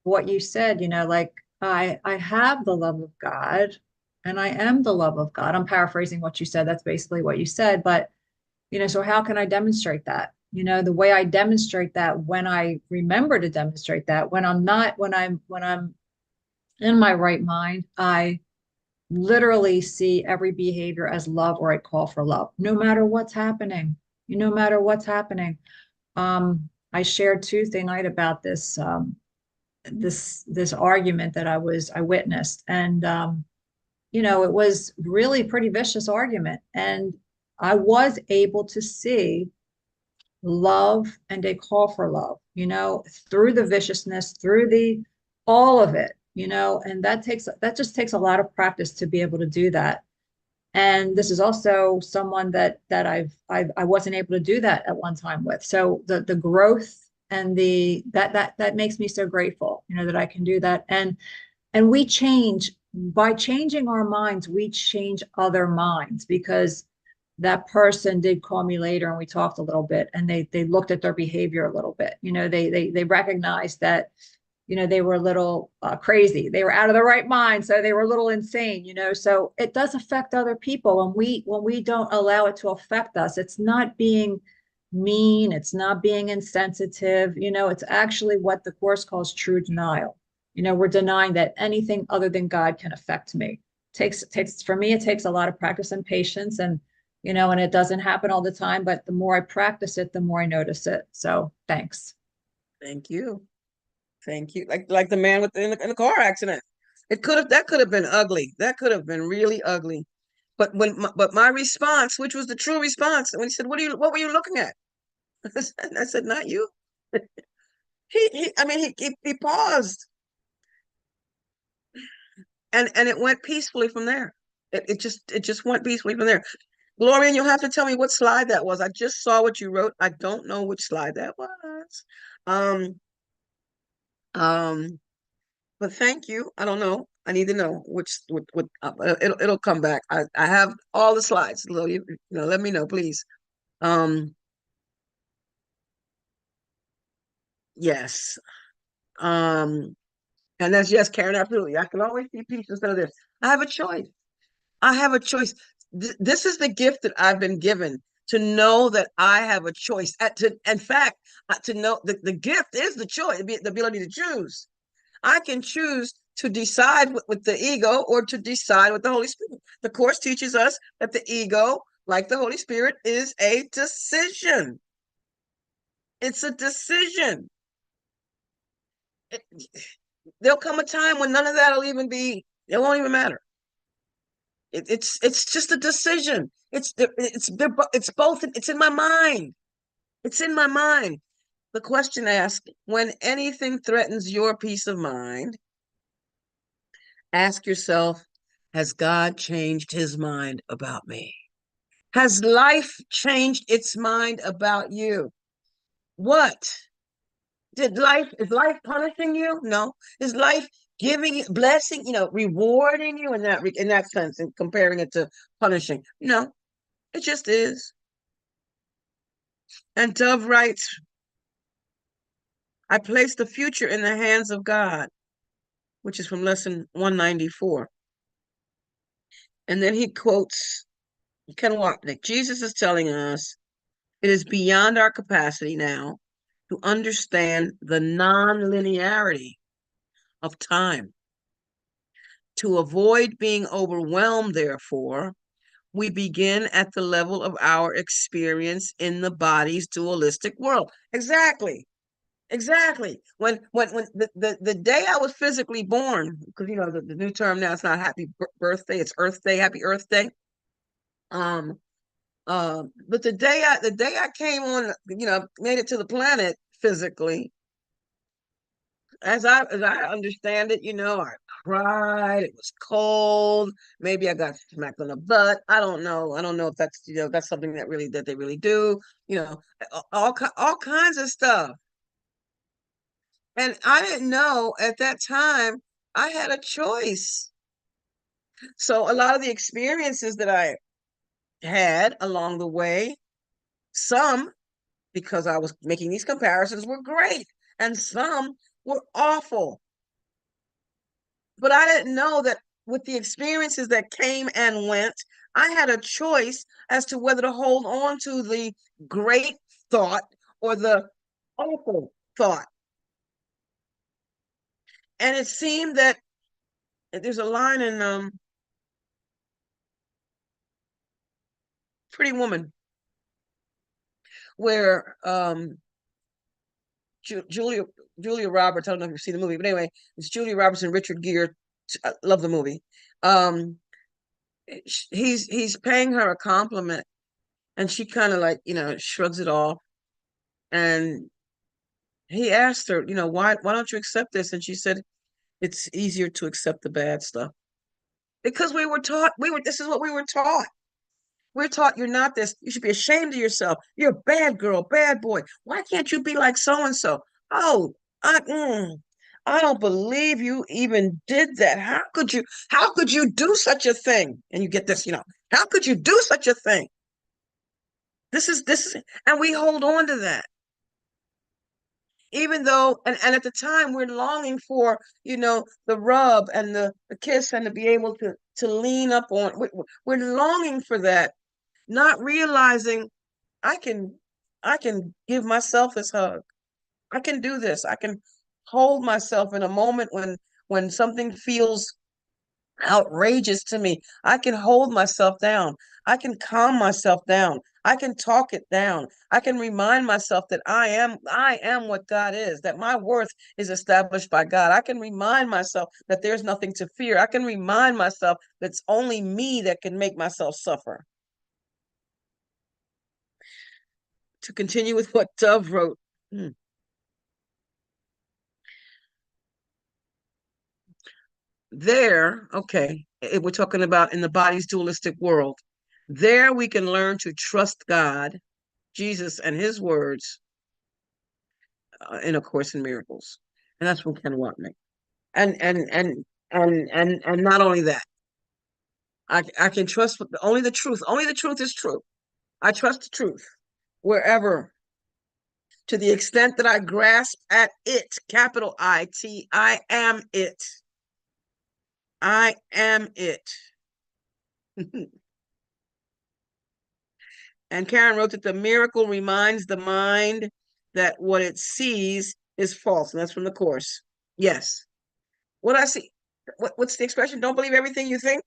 what you said, like I have the love of God and I am the love of God. I'm paraphrasing what you said. That's basically what you said. But so how can I demonstrate that? The way I demonstrate that when I remember to demonstrate that when I'm in my right mind, I literally see every behavior as love or I call for love, no matter what's happening. No matter what's happening. I shared Tuesday night about this argument that I witnessed, and it was really pretty vicious argument, and I was able to see love and a call for love, through the viciousness, through the all of it, and that just takes a lot of practice to be able to do that. And this is also someone that I wasn't able to do that at one time with. So the growth and that makes me so grateful, that I can do that. And we change by changing our minds, we change other minds, because that person did call me later and we talked a little bit, and they looked at their behavior a little bit. They recognized that they were a little crazy. They were out of the right mind, so they were a little insane. So it does affect other people, and when we don't allow it to affect us, it's not being mean, it's not being insensitive. It's actually what the course calls true denial. We're denying that anything other than God can affect me. Takes for me, it takes a lot of practice and patience, and it doesn't happen all the time, but the more I practice it, the more I notice it. So thanks. Thank you. Thank you. Like the man in the car accident. That could have been ugly. That could have been really ugly. But but my response, which was the true response, when he said, what were you looking at?" I said, "Not you." I mean, he paused, and it went peacefully from there. It just went peacefully from there. Gloria, you'll have to tell me what slide that was. I just saw what you wrote. I don't know which slide that was. Um, but thank you. I don't know. I need to know what it'll come back. I have all the slides. Let me know, please. Yes. And that's, yes, Karen, absolutely. I can always see peace instead of this. I have a choice. I have a choice. This is the gift that I've been given, to know that I have a choice. In fact, to know the gift is the choice, the ability to choose. I can choose to decide with the ego, or to decide with the Holy Spirit. The Course teaches us that the ego, like the Holy Spirit, is a decision. It's a decision. There'll come a time when none of that'll even be, it won't even matter. It's just a decision. It's both. It's in my mind. It's in my mind. The question asked, when anything threatens your peace of mind, ask yourself, has God changed his mind about me? Has life changed its mind about you? What? Is life punishing you? No. Is life giving you, blessing, rewarding you in that sense, and comparing it to punishing? No, it just is. And Dove writes, I place the future in the hands of God, which is from lesson 194. And then he quotes Ken Wapnick. Jesus is telling us it is beyond our capacity now to understand the non-linearity of time. To avoid being overwhelmed, therefore, we begin at the level of our experience in the body's dualistic world. Exactly. When the day I was physically born, because the new term now, it's not happy birthday, it's Earth Day, happy Earth Day. But the day I came on, made it to the planet physically, as I understand it, I cried. It was cold. Maybe I got smacked on the butt. I don't know. I don't know if that's that's something that they really do. All kinds of stuff. And I didn't know at that time I had a choice. So a lot of the experiences that I had along the way, some, because I was making these comparisons, were great, and some were awful. But I didn't know that with the experiences that came and went, I had a choice as to whether to hold on to the great thought or the awful thought. And it seemed that there's a line in Pretty Woman where Julia Roberts, I don't know if you've seen the movie, but anyway, it's Julia Roberts and Richard Gere. I love the movie. He's paying her a compliment, and she kind of shrugs it off. And he asked her, why don't you accept this? And she said, it's easier to accept the bad stuff. because we were taught, this is what we were taught. We're taught you're not this. You should be ashamed of yourself. You're a bad girl, bad boy. Why can't you be like so-and-so? Oh, I don't believe you even did that. How could you do such a thing? And you get this, how could you do such a thing? This is, and we hold on to that. Even though, and at the time we're longing for, the rub and the kiss and to be able to lean up on, we're longing for that, not realizing I can give myself this hug. I can do this. I can hold myself in a moment when something feels outrageous to me. I can hold myself down. I can calm myself down. I can talk it down. I can remind myself that I am what God is, that my worth is established by God. I can remind myself that there's nothing to fear. I can remind myself that it's only me that can make myself suffer. To continue with what Dove wrote. There, okay, we're talking about in the body's dualistic world. There we can learn to trust God, Jesus, and his words in A Course in Miracles. And that's from Ken Watnick. And not only that, I can trust only the truth. Only the truth is true. I trust the truth wherever, to the extent that I grasp at it, capital IT, I am it. I am it. And Karen wrote that the miracle reminds the mind that what it sees is false. And that's from the Course. Yes. What I see, what's the expression? Don't believe everything you think.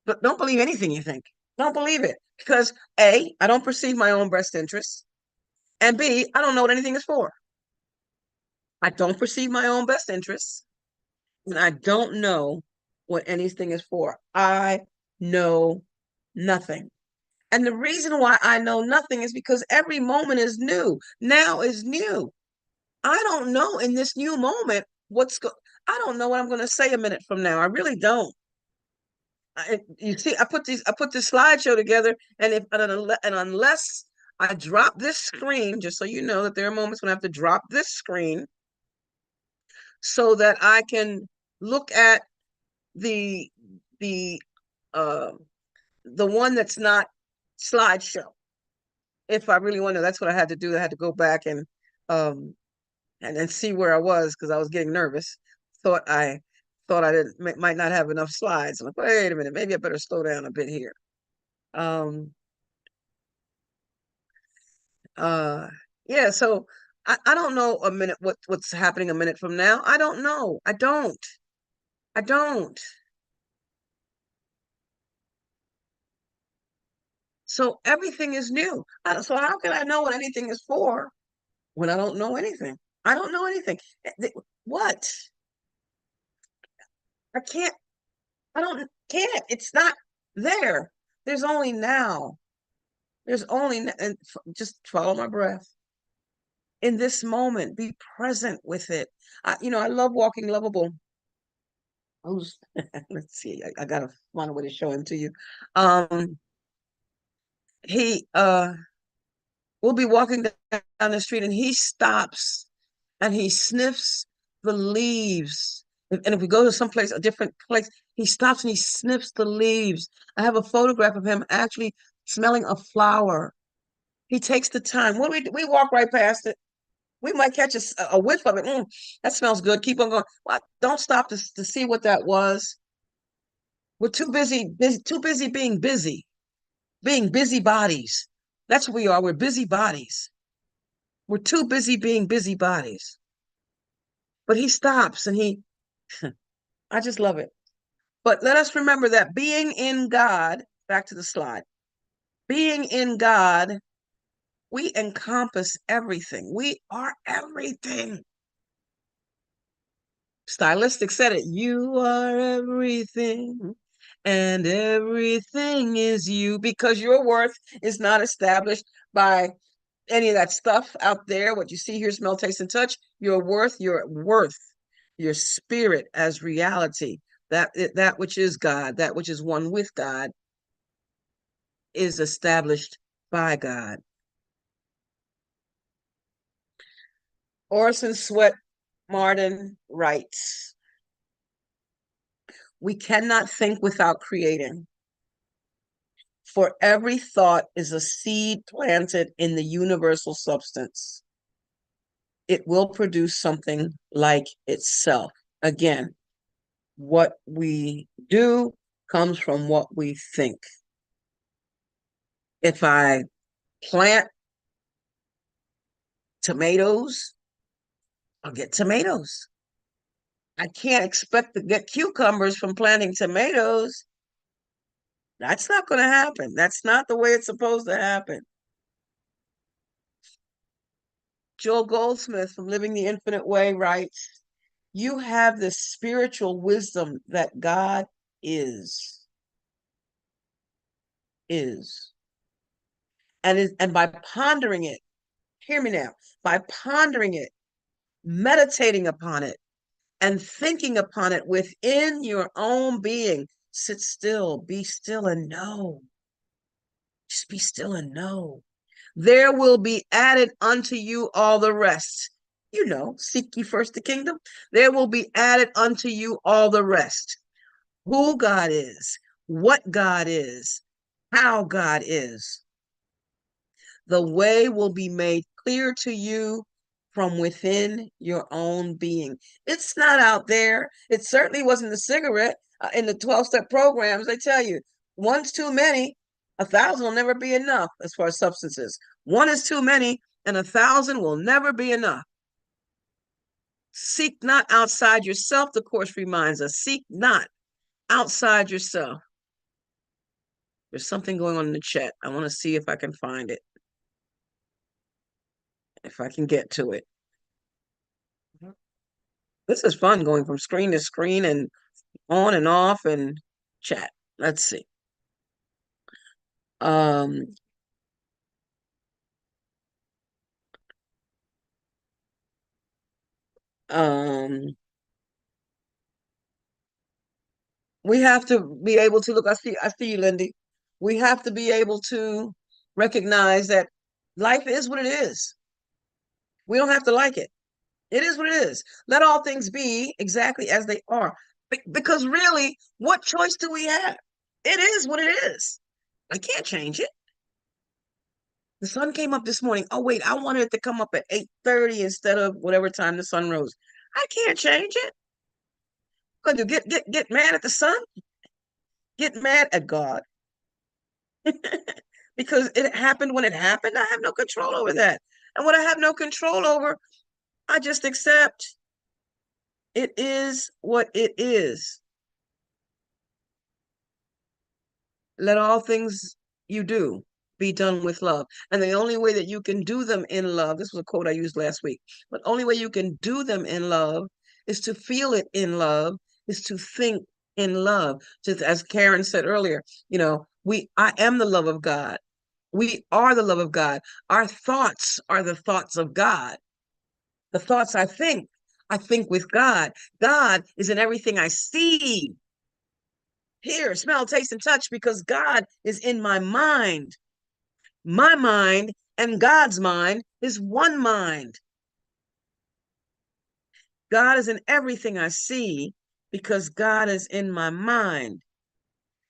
But don't believe anything you think. Don't believe it. Because A, I don't perceive my own best interests. And B, I don't know what anything is for. I don't perceive my own best interests. And I don't know what anything is for. I know nothing. And the reason why I know nothing is because every moment is new. Now is new. I don't know in this new moment I don't know what I'm going to say a minute from now. I really don't. You see, I put this slideshow together, and unless I drop this screen, just so you know that there are moments when I have to drop this screen so that I can look at the one that's not slideshow. If I really want to, that's what I had to do. I had to go back and see where I was, because I was getting nervous. Thought I might not have enough slides. I'm like, wait a minute, maybe I better slow down a bit here. Yeah, so I don't know a minute what's happening a minute from now. I don't know. I don't. So everything is new. So how can I know what anything is for when I don't know anything? I don't know anything. What? I can't. Can't. It's not there. There's only now. And just follow my breath. In this moment, be present with it. I love Walking Lovable. Let's see. I gotta find a way to show him to you. He we'll be walking down the street, and he stops and he sniffs the leaves. And if we go to a different place, he stops and he sniffs the leaves. I have a photograph of him actually smelling a flower. He takes the time. What we walk right past it. We might catch a whiff of it. That smells good. Keep on going. Well, don't stop to see what that was. We're too busy being busybodies. That's what we are. We're busybodies. We're too busy being busybodies. But he stops and I just love it. But let us remember that being in God, back to the slide, being in God, we encompass everything. We are everything. Stylistic said it. You are everything, and everything is you, because your worth is not established by any of that stuff out there. What you see, hear, smell, taste, and touch. Your worth, your spirit as reality, that which is God, that which is one with God, is established by God. Orson Swett Martin writes, "We cannot think without creating. For every thought is a seed planted in the universal substance. It will produce something like itself." Again, what we do comes from what we think. If I plant tomatoes, I'll get tomatoes. I can't expect to get cucumbers from planting tomatoes. That's not going to happen. That's not the way it's supposed to happen. Joel Goldsmith from Living the Infinite Way writes, "You have the spiritual wisdom that God is. And by pondering it, hear me now, by pondering it, meditating upon it, and thinking upon it within your own being, sit still, be still and know. Just be still and know. There will be added unto you all the rest. You know, seek ye first the kingdom. There will be added unto you all the rest. Who God is, what God is, how God is. The way will be made clear to you from within your own being. It's not out there. It certainly wasn't the cigarette. In the 12-step programs, they tell you, one's too many, 1,000 will never be enough as far as substances. One is too many, and 1,000 will never be enough. Seek not outside yourself, the Course reminds us. Seek not outside yourself. There's something going on in the chat. I want to see if I can find it, if I can get to it. This is fun, going from screen to screen and on and off and chat. Let's see. We have to be able to look. I see you, Lindy. We have to be able to recognize that life is what it is. We don't have to like it. It is what it is. Let all things be exactly as they are. Because really, what choice do we have? It is what it is. I can't change it. The sun came up this morning. Oh, wait, I wanted it to come up at 8:30 instead of whatever time the sun rose. I can't change it. I'm going to get mad at the sun? Get mad at God. Because it happened when it happened. I have no control over that. And what I have no control over, I just accept. It is what it is. Let all things you do be done with love. And the only way that you can do them in love, this was a quote I used last week, but only way you can do them in love is to feel it in love, is to think in love. Just as Karen said earlier, I am the love of God. We are the love of God. Our thoughts are the thoughts of God. The thoughts I think with God. God is in everything I see, hear, smell, taste, and touch, because God is in my mind. My mind and God's mind is one mind. God is in everything I see because God is in my mind.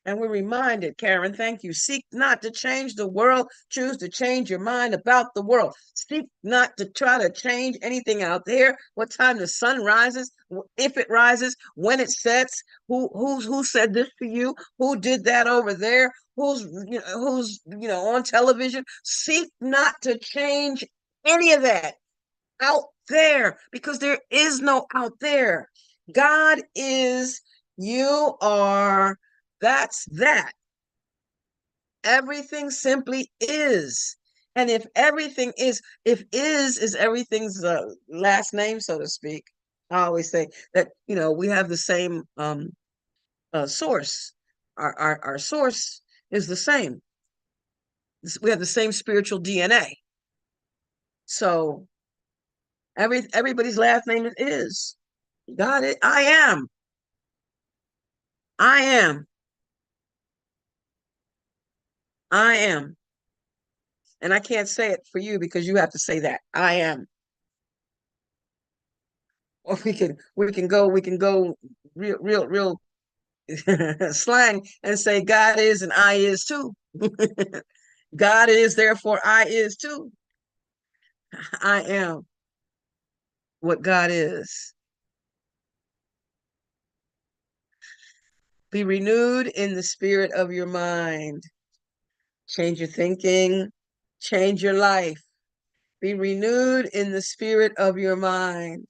And we're reminded, Karen, thank you. Seek not to change the world. Choose to change your mind about the world. Seek not to try to change anything out there. What time the sun rises, if it rises, when it sets, who said this to you? Who did that over there? Who's on television? Seek not to change any of that out there, because there is no out there. God is, you are. That's that. Everything simply is. And if is everything's last name, so to speak, I always say that, we have the same source. Our source is the same. We have the same spiritual DNA. So everybody's last name is God. I am. I am. I am. And I can't say it for you because you have to say that. I am. Or we can go real slang and say God is and I is too. God is, therefore I is too. I am what God is. Be renewed in the spirit of your mind. Change your thinking, change your life. Be renewed in the spirit of your mind.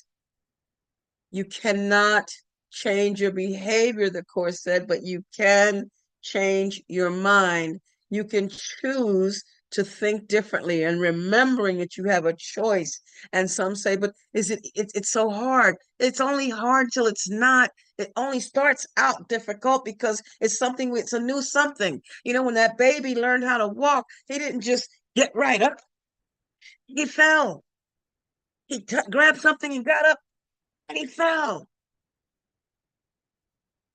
You cannot change your behavior, the Course said, but you can change your mind. You can choose to think differently and remembering that you have a choice. And some say, but it's so hard. It's only hard till it's not. It only starts out difficult because it's a new something. When that baby learned how to walk, he didn't just get right up. He fell. He grabbed something and got up and he fell.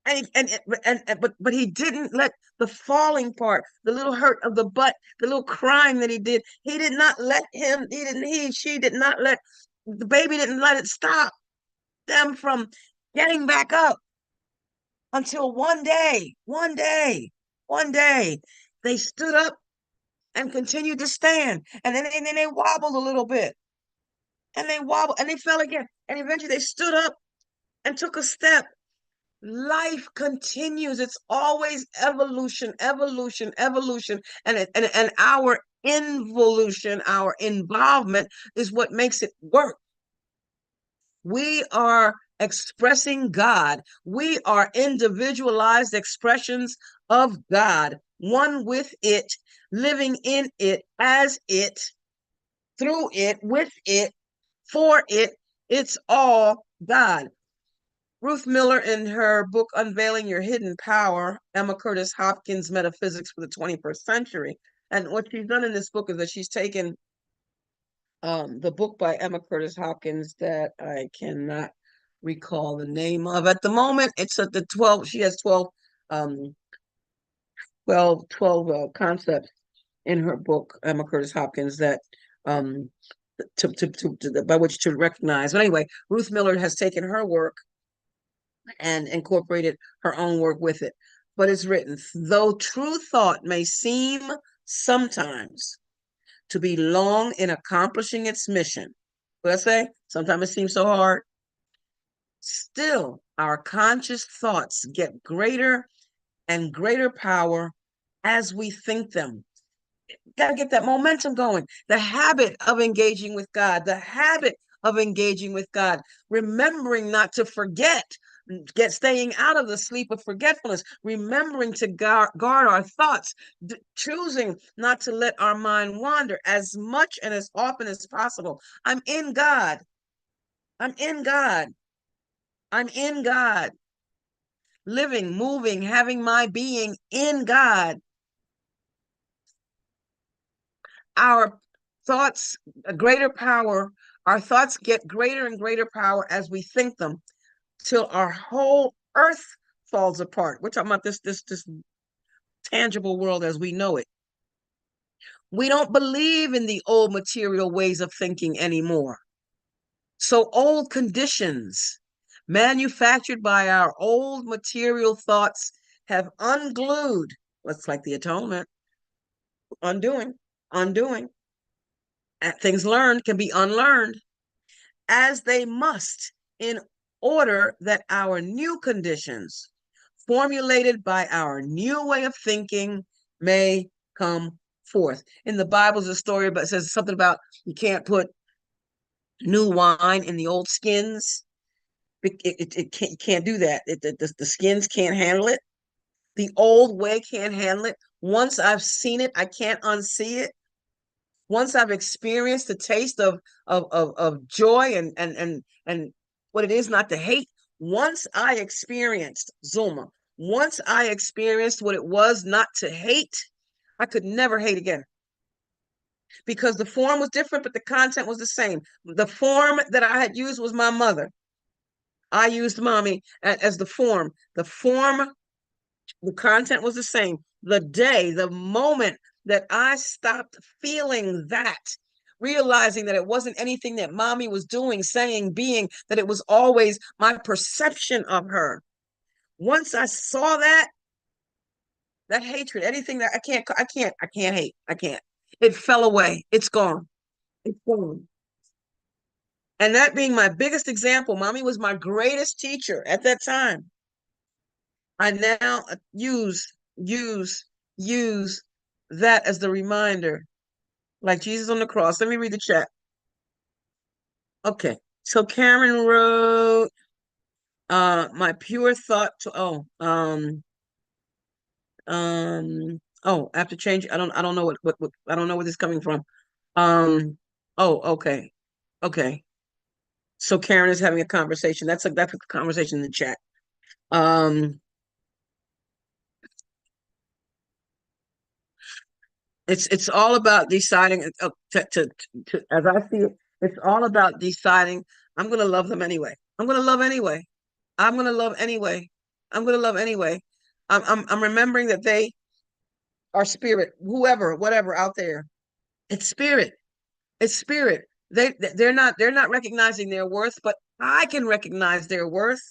But he didn't let the falling part, the little hurt of the butt, the little crying that he did, he did not let him, she did not let, the baby didn't let it stop them from getting back up until one day, they stood up and continued to stand. And then they wobbled a little bit. And they wobbled and they fell again. And eventually they stood up and took a step. Life continues. It's always evolution, evolution, evolution. And our involution, our involvement is what makes it work. We are expressing God. We are individualized expressions of God, one with it, living in it, as it, through it, with it, for it. It's all God. Ruth Miller, in her book Unveiling Your Hidden Power, Emma Curtis Hopkins' Metaphysics for the 21st Century. And what she's done in this book is that she's taken the book by Emma Curtis Hopkins that I cannot recall the name of at the moment. It's at the 12, she has 12 concepts in her book, Emma Curtis Hopkins, that by which to recognize. But anyway, Ruth Miller has taken her work and incorporated her own work with it. But it's written, though true thought may seem sometimes to be long in accomplishing its mission, what I say, sometimes it seems so hard, still our conscious thoughts get greater and greater power as we think them. Got to get that momentum going. The habit of engaging with God, remembering not to forget, staying out of the sleep of forgetfulness, remembering to guard our thoughts, choosing not to let our mind wander as much and as often as possible. I'm in God. I'm in God. I'm in God. Living, moving, having my being in God. Our thoughts, a greater power, our thoughts get greater and greater power as we think them, till our whole earth falls apart. We're talking about this tangible world as we know it. We don't believe in the old material ways of thinking anymore. So old conditions manufactured by our old material thoughts have unglued, what's like the atonement, undoing. Things learned can be unlearned, as they must, in order that our new conditions, formulated by our new way of thinking, may come forth. In the Bible, there's a story, but it says something about you can't put new wine in the old skins. It can't do that. The skins can't handle it. The old way can't handle it. Once I've seen it, I can't unsee it. Once I've experienced the taste of joy and what it is not to hate, once I experienced Zulma, once I experienced what it was not to hate, I could never hate again. Because the form was different, but the content was the same. The form that I had used was my mother. I used mommy as the form. The form The content was the same. The moment that I stopped feeling that, realizing that it wasn't anything that mommy was doing, saying, being, that it was always my perception of her. Once I saw that hatred, anything that I can't hate. I can't. It fell away. It's gone. It's gone. And that being my biggest example, mommy was my greatest teacher at that time. I now use that as the reminder, like Jesus on the cross. Let me read the chat. Okay, so Karen wrote, my pure thought to after change. I don't know what I don't know where this is coming from. Okay, okay. So Karen is having a conversation. That's a conversation in the chat. It's all about deciding as I see it, it's all about deciding I'm gonna love them anyway. I'm gonna love anyway. I'm gonna love anyway. I'm gonna love anyway. I'm remembering that they are spirit, whoever, whatever out there. It's spirit. It's spirit. They're not recognizing their worth, but I can recognize their worth.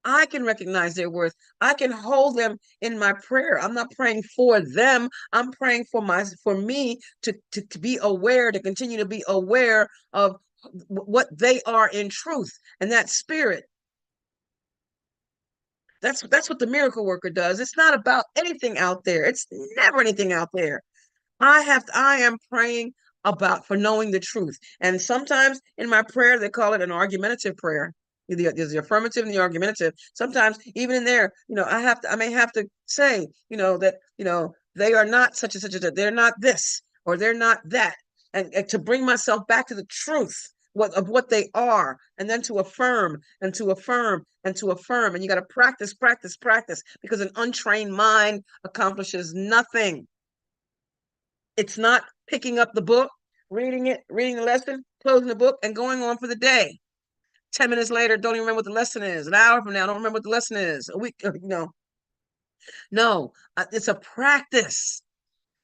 I can recognize their worth. I can hold them in my prayer. I'm not praying for them. I'm praying for me to be aware, to continue to be aware of what they are in truth, and that spirit. That's what the miracle worker does. It's not about anything out there. It's never anything out there. I am praying for knowing the truth. And sometimes in my prayer, they call it an argumentative prayer. There's the affirmative and the argumentative. Sometimes even in there, I may have to say, that, they are not such and such a, they're not this, or they're not that. And to bring myself back to the truth of what they are, and then to affirm and to affirm and to affirm. And you got to practice, practice, practice, because an untrained mind accomplishes nothing. It's not picking up the book, reading the lesson, closing the book, and going on for the day. 10 minutes later, don't even remember what the lesson is. An hour from now, don't remember what the lesson is. A week, no, it's a practice.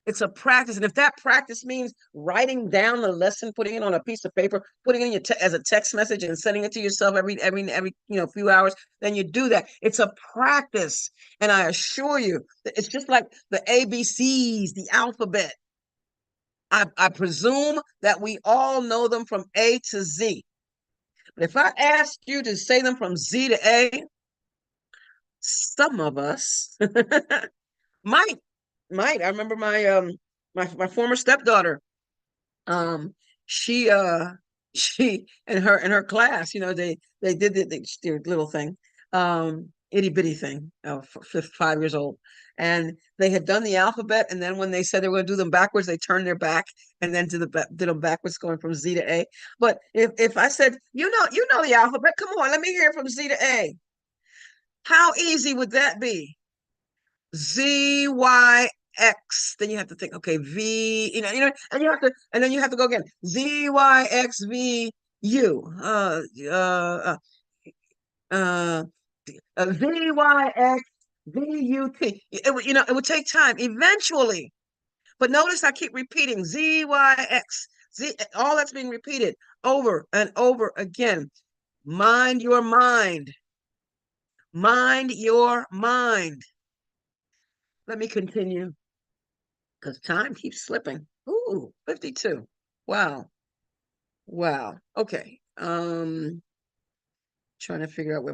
It's a practice. And if that practice means writing down the lesson, putting it on a piece of paper, putting it in as a text message and sending it to yourself every few hours, then you do that. It's a practice. And I assure you, it's just like the ABCs, the alphabet. I presume that we all know them from A to Z. But if I ask you to say them from Z to A, some of us might. I remember my former stepdaughter. She in her class, they did their little thing, itty bitty thing, 5 years old, and they had done the alphabet, and then when they said they were going to do them backwards, they turned their back and then did them backwards, going from Z to A. But if I said, you know the alphabet, come on, let me hear from Z to A. How easy would that be? Z, Y, X. Then you have to think, okay, V, and then you have to go again. Z, Y, X, V, U. Z, Y, X, V, U, T. It would take time eventually. But notice I keep repeating Z, Y, X. Z, all that's being repeated over and over again. Mind your mind. Mind your mind. Let me continue, because time keeps slipping. Ooh, 52. Wow. Okay. Trying to figure out where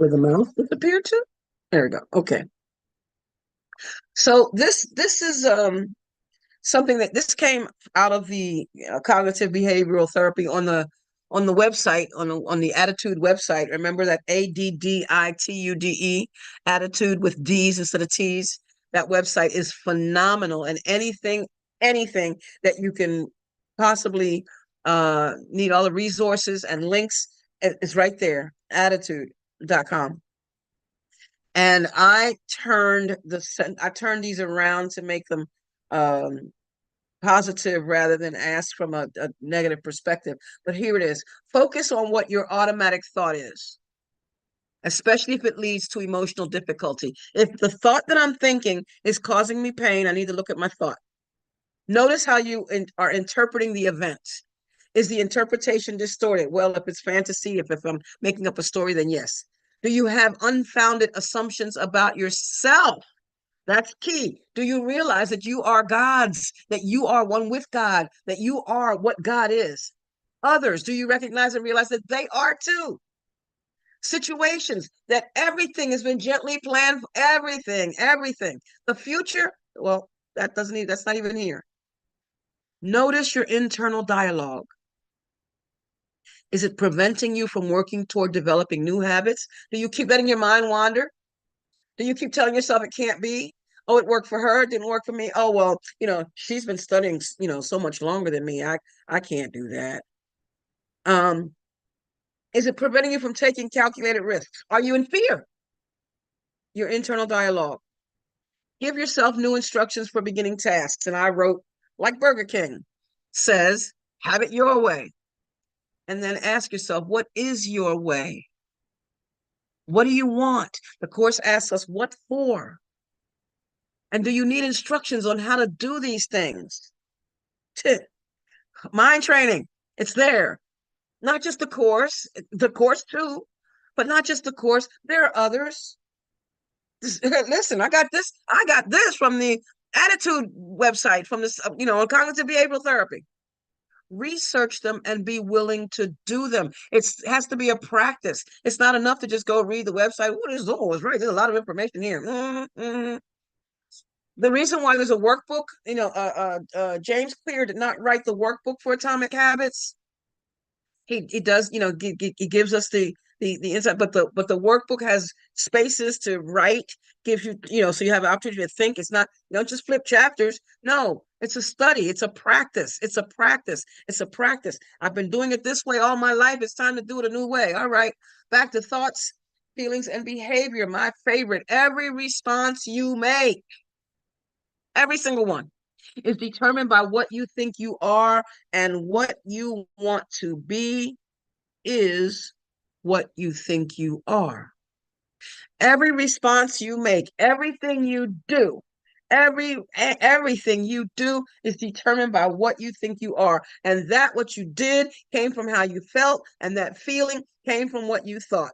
the mouse disappeared to. There we go. Okay. So this is something that this came out of the cognitive behavioral therapy on the website, on the Attitude website. Remember that ADDITUDE, Attitude with D's instead of T's. That website is phenomenal, and anything that you can possibly need, all the resources and links is right there, attitude.com. And I turned these around to make them positive rather than ask from a negative perspective. But here it is. Focus on what your automatic thought is. especially if it leads to emotional difficulty. If the thought that I'm thinking is causing me pain, I need to look at my thought. Notice how you are interpreting the events. Is the interpretation distorted? Well, if it's fantasy, if I'm making up a story, then yes. Do you have unfounded assumptions about yourself? That's key. Do you realize that you are God's, that you are one with God, that you are what God is? Others, do you recognize and realize that they are too? Situations, that everything has been gently planned, everything. The future, well, that's not even here. Notice your internal dialogue. Is it preventing you from working toward developing new habits? Do you keep letting your mind wander? Do you keep telling yourself it can't be? Oh, it worked for her, it didn't work for me. Oh, well, she's been studying, so much longer than me. I can't do that. Is it preventing you from taking calculated risks? Are you in fear? Your internal dialogue. Give yourself new instructions for beginning tasks. And I wrote, like Burger King says, have it your way. And then ask yourself, what is your way? What do you want? The Course asks us, what for? And do you need instructions on how to do these things? Mind training, it's there. Not just the Course too, but not just the Course. There are others. Listen, I got this from the Attitude website, from this, on cognitive behavioral therapy. Research them and be willing to do them. It has to be a practice. It's not enough to just go read the website. Oh, this Zulma was right. There's a lot of information here. The reason why there's a workbook, James Clear did not write the workbook for Atomic Habits. He does, he gives us the insight, but the workbook has spaces to write, gives you, so you have an opportunity to think. It's not, you don't just flip chapters. No, it's a study. It's a practice. It's a practice. I've been doing it this way all my life. It's time to do it a new way. All right. Back to thoughts, feelings, and behavior. My favorite. Every response you make, every single one, is determined by what you think you are, and what you want to be is what you think you are. Every response you make, everything you do, everything you do is determined by what you think you are. And that what you did came from how you felt, and that feeling came from what you thought.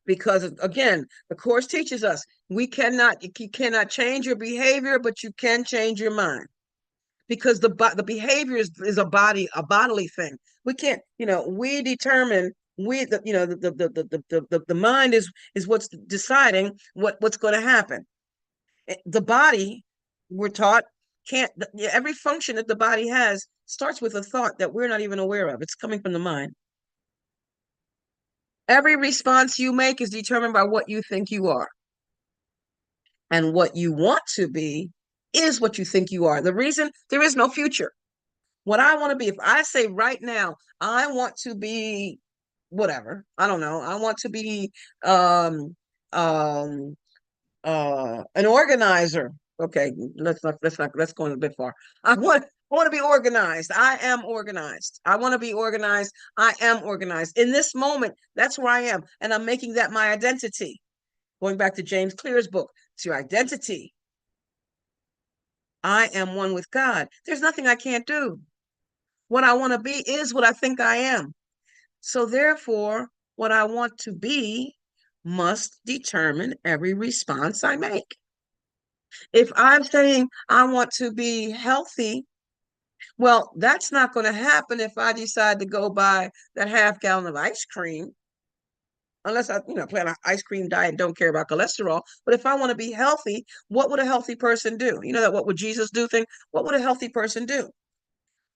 Because again, the Course teaches us you cannot change your behavior, but you can change your mind. Because the behavior is a bodily thing. We can't, we determine, the mind is what's deciding what's going to happen. The body, we're taught, can't, every function that the body has starts with a thought that we're not even aware of. It's coming from the mind. Every response you make is determined by what you think you are. And what you want to be is what you think you are. The reason there is no future. What I want to be, if I say right now, I want to be whatever, I don't know, I want to be an organizer. Okay, let's go a bit far. I want to be organized. I am organized. I want to be organized. I am organized. In this moment, that's where I am. And I'm making that my identity. Going back to James Clear's book, it's your identity. I am one with God. There's nothing I can't do. What I want to be is what I think I am. So therefore, what I want to be must determine every response I make. If I'm saying I want to be healthy, well, that's not going to happen if I decide to go buy that half gallon of ice cream. Unless I, plan an ice cream diet and don't care about cholesterol. But if I want to be healthy, what would a healthy person do? You know that what would Jesus do thing? What would a healthy person do?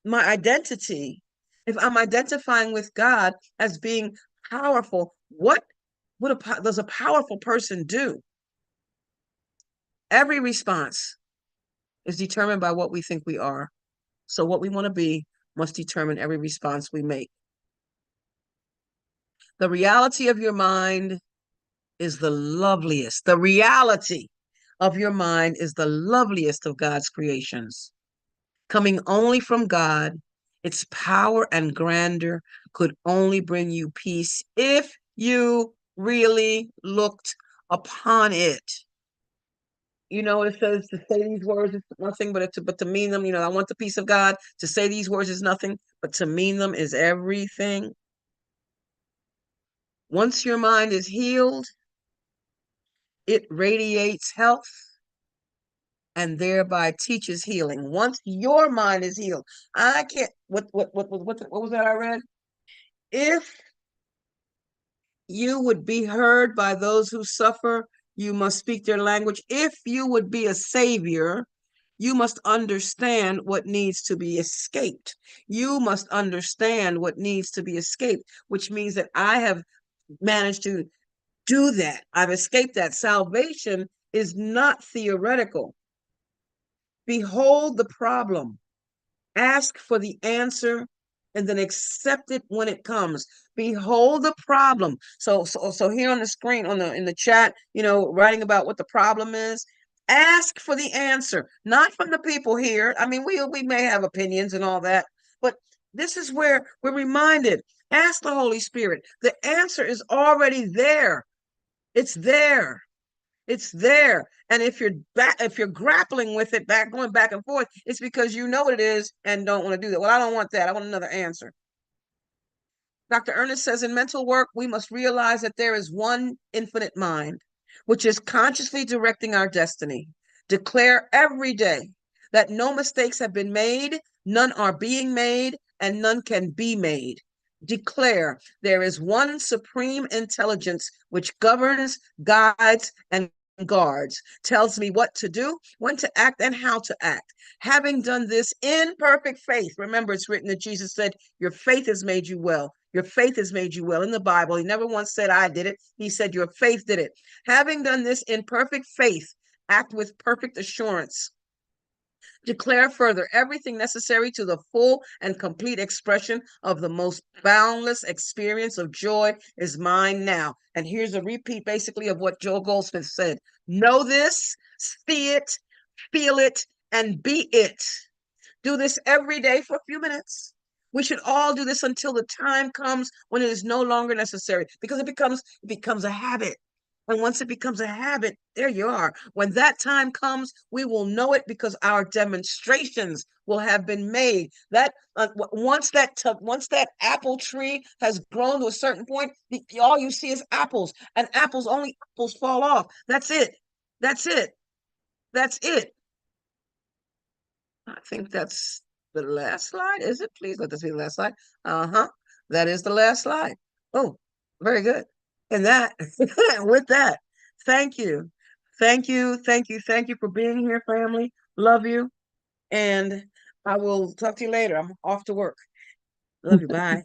My identity, if I'm identifying with God as being powerful, what does a powerful person do? Every response is determined by what we think we are. So what we want to be must determine every response we make. The reality of your mind is the loveliest. The reality of your mind is the loveliest of God's creations. Coming only from God, its power and grandeur could only bring you peace if you really looked upon it. You know, it says to say these words is nothing, but to mean them. You know, I want the peace of God. To say these words is nothing, but to mean them is everything. Once your mind is healed, it radiates health and thereby teaches healing. Once your mind is healed, I can't. What was that I read? If you would be heard by those who suffer, you must speak their language. If you would be a savior, you must understand what needs to be escaped. You must understand what needs to be escaped, which means that I have managed to do that. I've escaped that. Salvation is not theoretical. Behold the problem, ask for the answer, and then accept it when it comes. Behold the problem. So here on the screen, in the chat, you know, writing about what the problem is. Ask for the answer, not from the people here. I mean, we may have opinions and all that, but this is where we're reminded. Ask the Holy Spirit. The answer is already there. It's there. It's there. And if you're grappling with it, going back and forth, it's because you know what it is and don't want to do that. Well, I don't want that. I want another answer. Dr. Ernest says in mental work, we must realize that there is one infinite mind, which is consciously directing our destiny. Declare every day that no mistakes have been made, none are being made, and none can be made. Declare there is one supreme intelligence which governs, guides, and guards, tells me what to do, when to act, and how to act. Having done this in perfect faith, remember it's written that Jesus said, your faith has made you well. Your faith has made you well. In the Bible, he never once said, I did it. He said, your faith did it. Having done this in perfect faith, act with perfect assurance. Declare further everything necessary to the full and complete expression of the most boundless experience of joy is mine now. And here's a repeat basically of what Joel Goldsmith said. Know this, see it, feel it, and be it. Do this every day for a few minutes. We should all do this until the time comes when it is no longer necessary, because it becomes a habit. And once it becomes a habit, there you are. When that time comes, we will know it because our demonstrations will have been made. That once that apple tree has grown to a certain point, all you see is apples, and only apples fall off. That's it. That's it. That's it. I think that's the last slide. Is it? Please let this be the last slide. That is the last slide. Oh, very good. And that, with that, thank you. Thank you. Thank you. Thank you for being here, family. Love you. And I will talk to you later. I'm off to work. Love you. Bye.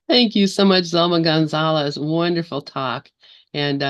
Thank you so much, Zulma Gonzalez. Wonderful talk. And